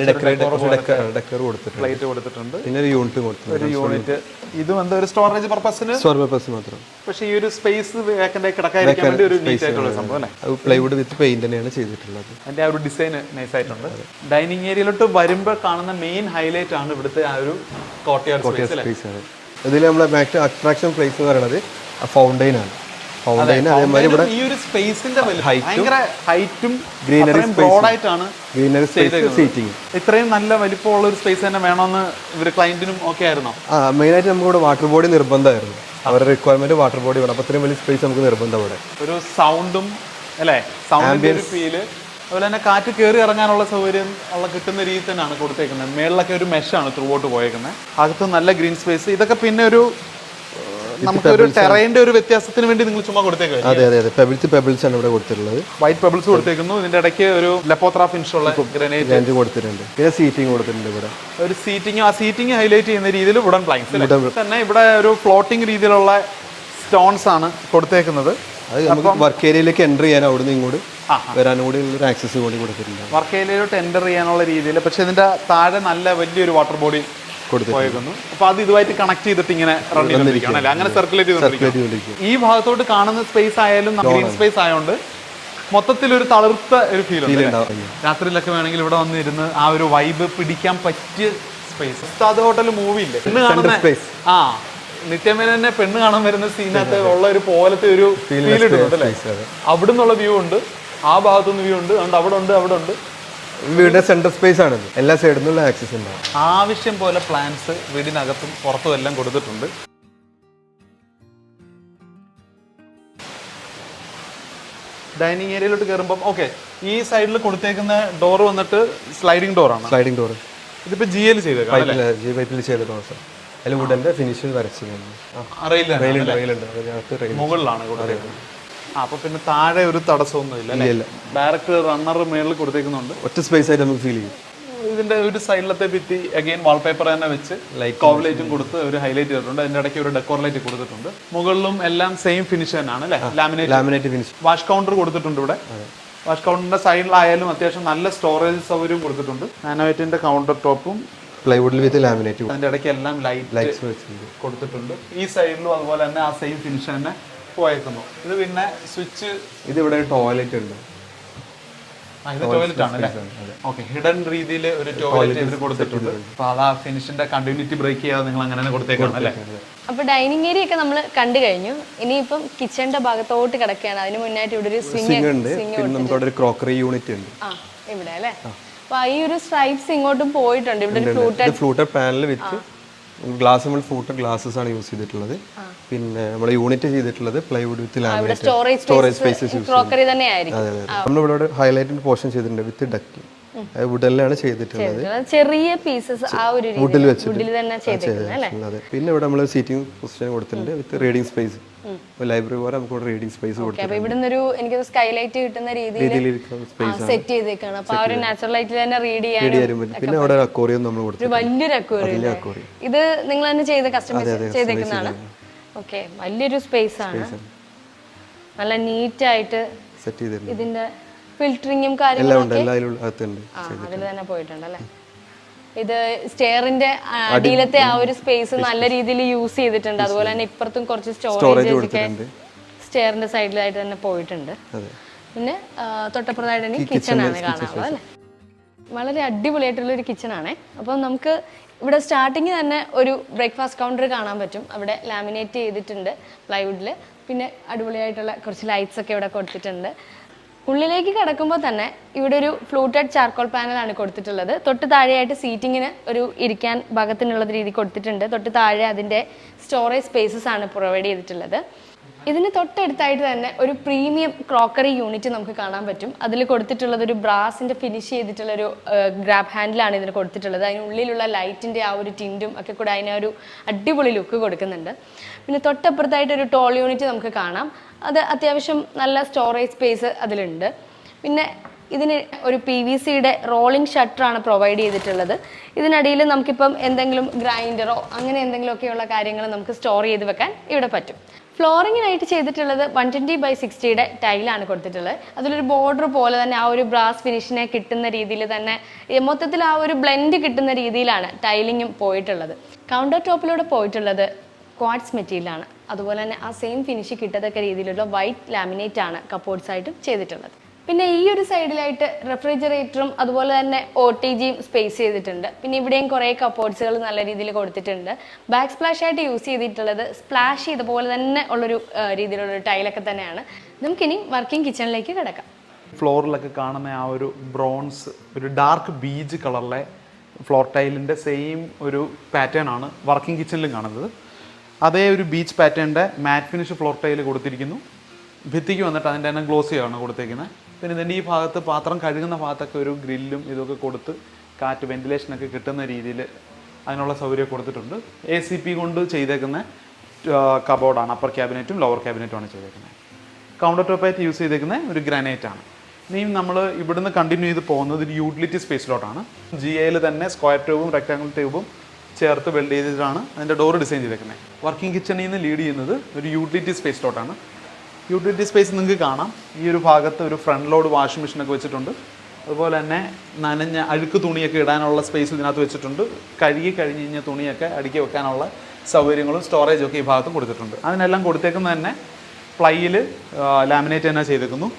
S3: ഡെക്കർ കൊടുത്തിട്ടുണ്ട്,
S1: പ്ലേറ്റ് കൊടുത്തിട്ടുണ്ട്,
S3: പിന്നെ ഒരു യൂണിറ്റ് കൊടുത്തിട്ടുണ്ട്.
S1: ഒരു യൂണിറ്റ് ഇതും എന്താ ഒരു സ്റ്റോറേജ് പർപ്പസിന്
S3: മാത്രം.
S1: പക്ഷേ ഈ ഒരു സ്പേസ് വേക്കൻ്റ് കിടക്കാതിരിക്കാൻ വേണ്ടി ഒരു നീറ്റ് ആയിട്ടുള്ള സംഭവം അല്ലേ?
S3: പ്ലൈവുഡ് വിത്ത് പെയിന്റ് തന്നെയാണ് ചെയ്തിട്ടുള്ളത്.
S1: അതിന്റെ ആ ഒരു ഡിസൈൻ നൈസ് ആയിട്ടുണ്ട്. ഡൈനിങ് ഏരിയയിലോട്ട് വരുമ്പോൾ കാണുന്ന മെയിൻ ഹൈലൈറ്റ് ആണ് ഇവിടുത്തെ ആ ഒരു കോർട്ട്യാർഡ് സ്പേസ്.
S3: ഇതിൽ നമ്മളെ മാക്സിമം അട്രാക്ഷൻ പ്ലേസ് എന്ന് പറയുന്നത് ഫൗണ്ടെയിൻ ആണ്. ഫൗണ്ടെയിൻ അതേമാതിരി ഇവിടെ
S1: ഈ ഒരു സ്പേസിന്റെ ഭയങ്കര ഹൈറ്റും
S3: ഗ്രീനറി
S1: ബ്രോഡായിട്ടാണ്
S3: സീറ്റിംഗ്.
S1: ഇത്രയും നല്ല വലിപ്പമുള്ള ഒരു സ്പേസ് തന്നെ വേണമെന്ന് ഇവര് ക്ലയന്റിനും ഒക്കെ ആയിരുന്നോ?
S3: മെയിനായിട്ട് നമുക്ക് ഇവിടെ വാട്ടർ ബോഡി നിർബന്ധമായിരുന്നു. അവരുടെ റിക്വയർമെന്റ് വാട്ടർ ബോഡി വേണം. അപ്പോൾ ഇത്രയും വലിയ സ്പേസ് നമുക്ക് നിർബന്ധം ഇവിടെ.
S1: ഒരു സൗണ്ടും അല്ലേ, സൗണ്ടിന്റെ ഒരു ഫീല്, അതുപോലെ തന്നെ കാറ്റ് കയറി ഇറങ്ങാനുള്ള സൗകര്യം ഉള്ള കിട്ടുന്ന രീതി തന്നെയാണ് കൊടുത്തേക്കുന്നത്. മേളിലൊക്കെ ഒരു മെഷാണ് ത്രൂ ഔട്ട് പോയേക്കുന്നത്. അകത്ത് നല്ല ഗ്രീൻ സ്പേസ്. ഇതൊക്കെ പിന്നെ ഒരു നമുക്കൊരു ടെറൈൻ്റെ ഒരു വ്യത്യാസത്തിന് വേണ്ടി നിങ്ങൾ ചുമ്മാ കൊടുത്തേക്ക്.
S3: അതെ അതെ അതെ, പെബിൾസ് ആണ് ഇവിടെ കൊടുത്തിട്ടുള്ളത്.
S1: വൈറ്റ് പെബിൾസ് കൊടുത്തേക്കുന്നു. ഇതിന്റെ ഇടയ്ക്ക് ഒരു ലെപ്പോത്ര ഫിനിഷ് ഉള്ള ഗ്രാനൈറ്റ്
S3: കൊടുത്തിട്ടുണ്ട്. പിന്നെ സീറ്റിംഗ് കൊടുത്തിട്ടുണ്ട്. ഇവിടെ
S1: ഒരു സീറ്റിംഗ്, ആ സീറ്റിംഗ് ഹൈലൈറ്റ് ചെയ്യുന്ന രീതിയിൽ വുഡൻ പ്ലാങ്ക്സ് തന്നെ. ഇവിടെ ഒരു ഫ്ലോട്ടിംഗ് രീതിയിലുള്ള സ്റ്റോൺസ് ആണ് കൊടുത്തേക്കുന്നത്.
S3: അത് നമുക്ക് വർക്ക് ഏരിയയിലേക്ക് എൻ്റർ ചെയ്യാൻ അവിടുന്ന് ഇങ്ങോട്ട് വരാനും കൂടി ഒരു ആക്സസ് കൂടി കൊടുത്തിട്ടുണ്ട്.
S1: വർക്ക് ഏരിയയിലോട്ട് എൻ്റർ ചെയ്യാനുള്ള രീതിയിൽ. പക്ഷെ ഇതിന്റെ താഴെ നല്ല വലിയൊരു വാട്ടർ ബോഡി പോയേക്കുന്നു. അപ്പൊ അത് ഇതുമായിട്ട് കണക്ട് ചെയ്തിട്ട് ഇങ്ങനെ റൺ ചെയ്തിരിക്കുകയാണ് അല്ലേ, അങ്ങനെ സർക്കുലേറ്റ് ചെയ്തിരിക്കും. ഈ ഭാഗത്തോട്ട് കാണുന്ന സ്പേസ് ആയാലും ഗ്രീൻ സ്പേസ് ആയതുകൊണ്ട് മൊത്തത്തിൽ ഒരു തളിർത്ത ഒരു ഫീൽ ഉണ്ട്. രാത്രിയിലൊക്കെ വേണമെങ്കിൽ ഇവിടെ വന്നിരുന്ന് ആ ഒരു വൈബ് പിടിക്കാൻ പറ്റിയ സ്പേസ്. ഉസ്താദ് ഹോട്ടൽ മൂവി ഇല്ലേ, പെണ്ണ് കാണുന്ന ആ നിത്യമേനെ പെണ്ണ് കാണാൻ വരുന്ന സീനകത്ത് ഉള്ള ഒരു പോലത്തെ ഒരു ഫീൽ ഇടുന്നുണ്ട് അല്ലേ. അവിടെ നിന്നുള്ള വ്യൂ ഉണ്ട്, ആ ഭാഗത്തുനിന്ന് വ്യൂ ഉണ്ട്, അതുകൊണ്ട് അവിടെ ഉണ്ട്.
S3: വീടിന്റെ സെന്റർ സ്പേസ് ആണ്, എല്ലാ സൈഡിൽ നിന്നുള്ള ആക്സസ് ഉണ്ടാവും.
S1: ആവശ്യം പോലെ പ്ലാന്റ്സ് വീടിനകത്തും പുറത്തും എല്ലാം കൊടുത്തിട്ടുണ്ട്. ഡൈനിങ് ഏരിയയിലോട്ട് കയറുമ്പോൾ ഓക്കെ, ഈ സൈഡിൽ കൊടുത്തേക്കുന്ന ഡോർ വന്നിട്ട് സ്ലൈഡിംഗ് ഡോറാണ്.
S3: സ്ലൈഡിംഗ് ഡോർ
S1: ഇതിപ്പോ GL ചെയ്തേക്കാം,
S3: അതിൽ വുഡന്റെ ഫിനിഷ് വരച്ചു
S1: മുകളിലാണ് കൊടുത്തേക്കുന്നത്. അപ്പൊ പിന്നെ താഴെ ഒരു തടസ്സമൊന്നും ഇല്ല. ഡയറക്റ്റ് റണ്ണർ മേളിൽ കൊടുത്തേക്കുന്നുണ്ട്.
S3: ഒറ്റ സ്പേസ് ആയിട്ട് നമുക്ക് ഫീൽ ചെയ്യും.
S1: ഇതിന്റെ ഒരു സൈഡിലത്തെ ഭിത്തി അഗൈൻ വാൾപേപ്പർ തന്നെ വെച്ച് കോവ് ലൈറ്റും കൊടുത്ത് ഒരു ഹൈലൈറ്റ് ചെയ്തിട്ടുണ്ട്. അതിന്റെ ഇടയ്ക്ക് ഒരു ഡെക്കോർ ലൈറ്റ് കൊടുത്തിട്ടുണ്ട്. മുകളിലും എല്ലാം സെയിം ഫിനിഷ് തന്നെയാണ് അല്ലേ, ലാമിനേറ്റ് ഫിനിഷ്. വാഷ് കൗണ്ടർ കൊടുത്തിട്ടുണ്ട് ഇവിടെ. വാഷ് കൗണ്ടറിന്റെ സൈഡിലായാലും അത്യാവശ്യം നല്ല സ്റ്റോറേജ് സൗകര്യം കൊടുത്തിട്ടുണ്ട്. നാനോവൈറ്റിന്റെ കൗണ്ടർ ടോപ്പും
S3: പ്ലൈവുഡിൽ വിത്ത് ലാമിനേറ്റ്.
S1: അതിന്റെ ഇടയ്ക്ക് എല്ലാം ലൈറ്റ്സ് കൊടുത്തിട്ടുണ്ട്. ഈ സൈഡിലും അതുപോലെ തന്നെ ആ സെയിം ഫിനിഷ് തന്നെ പോയേക്കുന്നു. ഇത് പിന്നെ സ്വിച്ച്,
S3: ഇത് ഇവിടെ ടോയ്ലറ്റ് ഉണ്ട്.
S1: ഇത് ടോയ്ലറ്റ് ആണ് അല്ലേ? ഓക്കെ, ഹിഡൻ രീതിയിൽ ഒരു ടോയ്ലറ്റ് ഇതിൽ കൊടുത്തിട്ടുണ്ട്. അപ്പൊ അത് ആ ഫിനിഷിന്റെ കണ്ടിന്യൂറ്റി ബ്രേക്ക് ചെയ്യാതെ നിങ്ങൾ അങ്ങനെ കൊടുത്തേക്കാണ് അല്ലേ?
S2: അപ്പൊ ഡൈനിങ് ഏരിയ ഒക്കെ നമ്മൾ കണ്ടു കഴിഞ്ഞു. ഇനിയിപ്പം കിച്ചണിന്റെ ഭാഗത്തോട്ട് കിടക്കുകയാണ്. അതിന് മുന്നായിട്ട് ഇവിടെ ഒരു സ്വിംഗ്
S3: ഉണ്ട്. പിന്നെ നമുക്ക് അവിടെ ഒരു ക്രോക്കറി യൂണിറ്റ് ഉണ്ട്.
S2: ഇവിടെ അല്ലേ? അപ്പൊ ഈ ഒരു സ്ട്രൈപ്സ് ഇങ്ങോട്ടും പോയിട്ടുണ്ട്. ഇവിടെ ഒരു
S3: ഫ്ലൂട്ടർ പാനൽ വിത്ത് ഗ്ലാസ്, നമ്മൾ ഫ്ലൂട്ടർ ഗ്ലാസസ് ആണ് യൂസ് ചെയ്തിട്ടുള്ളത്. പിന്നെ നമ്മുടെ യൂണിറ്റ് ചെയ്തിട്ടുള്ളത് പ്ലൈവുഡ് വിത്ത് ലാമിനേറ്റ് സ്റ്റോറേജ് സ്പേസസ്. നമ്മളിവിടെ ഹൈലൈറ്റഡ് പോർഷൻ ചെയ്തിട്ടുണ്ട് വിത്ത് ഡക്കി. വുഡനിലാണ് ചെയ്തിട്ടുള്ളത്.
S2: ചെറിയ പീസസ് ആ ഒരു
S3: വുഡിൽ വെച്ചിട്ട്
S2: തന്നെ ചെയ്തിട്ടുള്ളത്.
S3: പിന്നെ ഇവിടെ നമ്മൾ സീറ്റിംഗ് പൊസിഷൻ കൊടുത്തിട്ടുണ്ട് വിത്ത് റീഡിംഗ് സ്പേസ്. ലൈബ്രറി പോലെ നമുക്ക് ഇവിടെ റീഡിംഗ് സ്പേസ്
S2: ഓക്കെ, അപ്പൊ ഇവിടുന്ന് ഒരു എനിക്ക് സ്കൈലൈറ്റ് കിട്ടുന്ന രീതിയിൽ സെറ്റ് ചെയ്തേക്കാണ്. അപ്പൊ ആ ഒരു നാച്ചുറൽ ലൈറ്റിൽ തന്നെ റീഡ് ചെയ്യാനും.
S3: പിന്നെ അവിടെ അക്വേറിയം നമ്മൾ കൊടുത്തു,
S2: ഒരു വലിയൊരു അക്വേറിയം. ഇത് നിങ്ങൾ തന്നെ ചെയ്ത് കസ്റ്റമൈസ് ചെയ്തേക്കുന്നതാണ്. ഓക്കെ, വലിയൊരു സ്പേസ് ആണ്, നല്ല നീറ്റ് ആയിട്ട്
S3: സെറ്റ് ചെയ്തിട്ടുണ്ട്.
S2: ഇതിന്റെ ഫിൽറ്ററിങ്ങും കാര്യങ്ങളൊക്കെ അതിൽ തന്നെ പോയിട്ടുണ്ട് അല്ലേ. ഇത് സ്റ്റെയറിന്റെ അടിയിലത്തെ ആ ഒരു സ്പേസ് നല്ല രീതിയിൽ യൂസ് ചെയ്തിട്ടുണ്ട്. അതുപോലെ തന്നെ ഇപ്പുറത്തും കുറച്ച് സ്റ്റോറേജ് ഒക്കെ സ്റ്റെയറിന്റെ സൈഡിലായിട്ട് തന്നെ പോയിട്ടുണ്ട്. പിന്നെ തൊട്ടപ്പുറത്തായിട്ട് തന്നെ കിച്ചൺ ആണ് കാണാനുള്ളത് അല്ലേ. വളരെ അടിപൊളിയായിട്ടുള്ള ഒരു കിച്ചൺ ആണ്. അപ്പം നമുക്ക് ഇവിടെ സ്റ്റാർട്ടിങ് തന്നെ ഒരു ബ്രേക്ക്ഫാസ്റ്റ് കൗണ്ടർ കാണാൻ പറ്റും. അവിടെ ലാമിനേറ്റ് ചെയ്തിട്ടുണ്ട് പ്ലൈവുഡിൽ. പിന്നെ അടിപൊളിയായിട്ടുള്ള കുറച്ച് ലൈറ്റ്സ് ഒക്കെ ഇവിടെ കൊടുത്തിട്ടുണ്ട്. ഉള്ളിലേക്ക് കിടക്കുമ്പോൾ തന്നെ ഇവിടെ ഒരു ഫ്ലൂട്ടഡ് ചാർക്കോൾ പാനലാണ് കൊടുത്തിട്ടുള്ളത്. തൊട്ട് താഴെയായിട്ട് സീറ്റിങ്ങിന് ഒരു ഇരിക്കാൻ ഭാഗത്തിനുള്ള രീതി കൊടുത്തിട്ടുണ്ട്. തൊട്ട് താഴെ അതിൻ്റെ സ്റ്റോറേജ് സ്പേസസ് ആണ് പ്രൊവൈഡ് ചെയ്തിട്ടുള്ളത്. ഇതിന് തൊട്ടടുത്തായിട്ട് തന്നെ ഒരു പ്രീമിയം ക്രോക്കറി യൂണിറ്റ് നമുക്ക് കാണാൻ പറ്റും. അതിൽ കൊടുത്തിട്ടുള്ളത് ഒരു ബ്രാസിൻ്റെ ഫിനിഷ് ചെയ്തിട്ടുള്ളൊരു ഗ്രാബ് ഹാൻഡിലാണ് ഇതിന് കൊടുത്തിട്ടുള്ളത്. അതിനുള്ളിലുള്ള ലൈറ്റിൻ്റെ ആ ഒരു ടിൻറ്റും ഒക്കെ കൂടെ അതിനൊരു അടിപൊളി ലുക്ക് കൊടുക്കുന്നുണ്ട്. പിന്നെ തൊട്ടപ്പുറത്തായിട്ട് ഒരു ടോൾ യൂണിറ്റ് നമുക്ക് കാണാം. അത് അത്യാവശ്യം നല്ല സ്റ്റോറേജ് സ്പേസ് അതിലുണ്ട്. പിന്നെ ഇതിന് ഒരു PVCയുടെ റോളിംഗ് ഷട്ടറാണ് പ്രൊവൈഡ് ചെയ്തിട്ടുള്ളത്. ഇതിനടിയിൽ നമുക്കിപ്പം എന്തെങ്കിലും ഗ്രൈൻഡറോ അങ്ങനെ എന്തെങ്കിലുമൊക്കെയുള്ള കാര്യങ്ങൾ നമുക്ക് സ്റ്റോർ ചെയ്ത് വെക്കാൻ ഇവിടെ പറ്റും. ഫ്ലോറിങ്ങിനായിട്ട് ചെയ്തിട്ടുള്ളത് 120/60 ടൈലാണ് കൊടുത്തിട്ടുള്ളത്. അതിലൊരു ബോർഡർ പോലെ തന്നെ ആ ഒരു ബ്രാസ് ഫിനിഷിനെ കിട്ടുന്ന രീതിയിൽ തന്നെ മൊത്തത്തിൽ ആ ഒരു ബ്ലെൻഡ് കിട്ടുന്ന രീതിയിലാണ് ടൈലിങ്ങും പോയിട്ടുള്ളത്. കൗണ്ടർ ടോപ്പിലൂടെ പോയിട്ടുള്ളത് ക്വാർട്സ് മെറ്റീരിയലാണ്. അതുപോലെ തന്നെ ആ സെയിം ഫിനിഷ് കിട്ടത്തക്ക രീതിയിലുള്ള വൈറ്റ് ലാമിനേറ്റ് ആണ് കപ്പോർട്സ് ആയിട്ടും ചെയ്തിട്ടുള്ളത്. പിന്നെ ഈ ഒരു സൈഡിലായിട്ട് റെഫ്രിജറേറ്ററും അതുപോലെ തന്നെ OTGയും സ്പേസ് ചെയ്തിട്ടുണ്ട്. പിന്നെ ഇവിടെയും കുറേ കപ്പോർട്സുകൾ നല്ല രീതിയിൽ കൊടുത്തിട്ടുണ്ട്. ബാക്ക് സ്പ്ലാഷ് ആയിട്ട് യൂസ് ചെയ്തിട്ടുള്ളത് സ്പ്ലാഷ് ചെയ്ത പോലെ തന്നെ ഉള്ളൊരു രീതിയിലുള്ളൊരു ടൈലൊക്കെ തന്നെയാണ്. നമുക്കിനി വർക്കിംഗ് കിച്ചണിലേക്ക് കിടക്കാം.
S1: ഫ്ലോറിലൊക്കെ കാണുന്ന ആ ഒരു ബ്രോൺസ്, ഒരു ഡാർക്ക് ബീജ് കളറിലെ ഫ്ലോർ ടൈലിൻ്റെ സെയിം ഒരു പാറ്റേൺ ആണ് വർക്കിംഗ് കിച്ചണിലും കാണുന്നത്. അതേ ഒരു ബീച്ച് പാറ്റേണിൻ്റെ മാറ്റ് ഫിനിഷ് ഫ്ലോർ ടൈൽ കൊടുത്തിരിക്കുന്നു. ഭിത്തിക്ക് വന്നിട്ട് അതിൻ്റെ തന്നെ ഗ്ലോസി ആണ് കൊടുത്തേക്കുന്നത്. പിന്നെ ഇതിൻ്റെ ഈ ഭാഗത്ത് പാത്രം കഴുകുന്ന ഭാഗത്തൊക്കെ ഒരു ഗ്രില്ലും ഇതൊക്കെ കൊടുത്ത് കാറ്റ് വെന്റിലേഷനൊക്കെ കിട്ടുന്ന രീതിയിൽ അതിനുള്ള സൗകര്യം കൊടുത്തിട്ടുണ്ട്. ACP കൊണ്ട് ചെയ്തേക്കുന്ന കബോർഡാണ്. അപ്പർ ക്യാബിനറ്റും ലോവർ ക്യാബിനറ്റുമാണ് ചെയ്തേക്കുന്നത്. കൗണ്ടർ ടോപ്പായിട്ട് യൂസ് ചെയ്തേക്കുന്ന ഒരു ഗ്രാനൈറ്റ് ആണ്. ഇനിയും നമ്മൾ ഇവിടുന്ന് കണ്ടിന്യൂ ചെയ്ത് പോകുന്നത് ഒരു യൂട്ടിലിറ്റി സ്പേസിലോട്ടാണ്. GAയിൽ തന്നെ സ്ക്വയർ ട്യൂബും റെക്ടാങ്കിൾ ട്യൂബും ചേർത്ത് വെൽഡ് ചെയ്തിട്ടാണ് അതിൻ്റെ ഡോർ ഡിസൈൻ ചെയ്തേക്കുന്നത്. വർക്കിംഗ് കിച്ചണിൽ നിന്ന് ലീഡ് ചെയ്യുന്നത് ഒരു യൂട്ടിലിറ്റി സ്പേസിലോട്ടാണ്. യൂട്ടിലിറ്റി സ്പേസ് നിങ്ങൾക്ക് കാണാം. ഈ ഒരു ഭാഗത്ത് ഒരു ഫ്രണ്ട് ലോഡ് വാഷിംഗ് മെഷീനൊക്കെ വെച്ചിട്ടുണ്ട്. അതുപോലെ തന്നെ നനഞ്ഞ അഴുക്ക് തുണിയൊക്കെ ഇടാനുള്ള സ്പേസ് ഇതിനകത്ത് വെച്ചിട്ടുണ്ട്. കഴുകി കഴിഞ്ഞ് കഴിഞ്ഞ തുണിയൊക്കെ അടുക്കി വെക്കാനുള്ള സൗകര്യങ്ങളും സ്റ്റോറേജും ഒക്കെ ഈ ഭാഗത്തും കൊടുത്തിട്ടുണ്ട്. അതിനെല്ലാം കൊടുത്തേക്കുന്നത് തന്നെ പ്ലൈയിൽ ലാമിനേറ്റ് തന്നെ ചെയ്തേക്കുന്നു.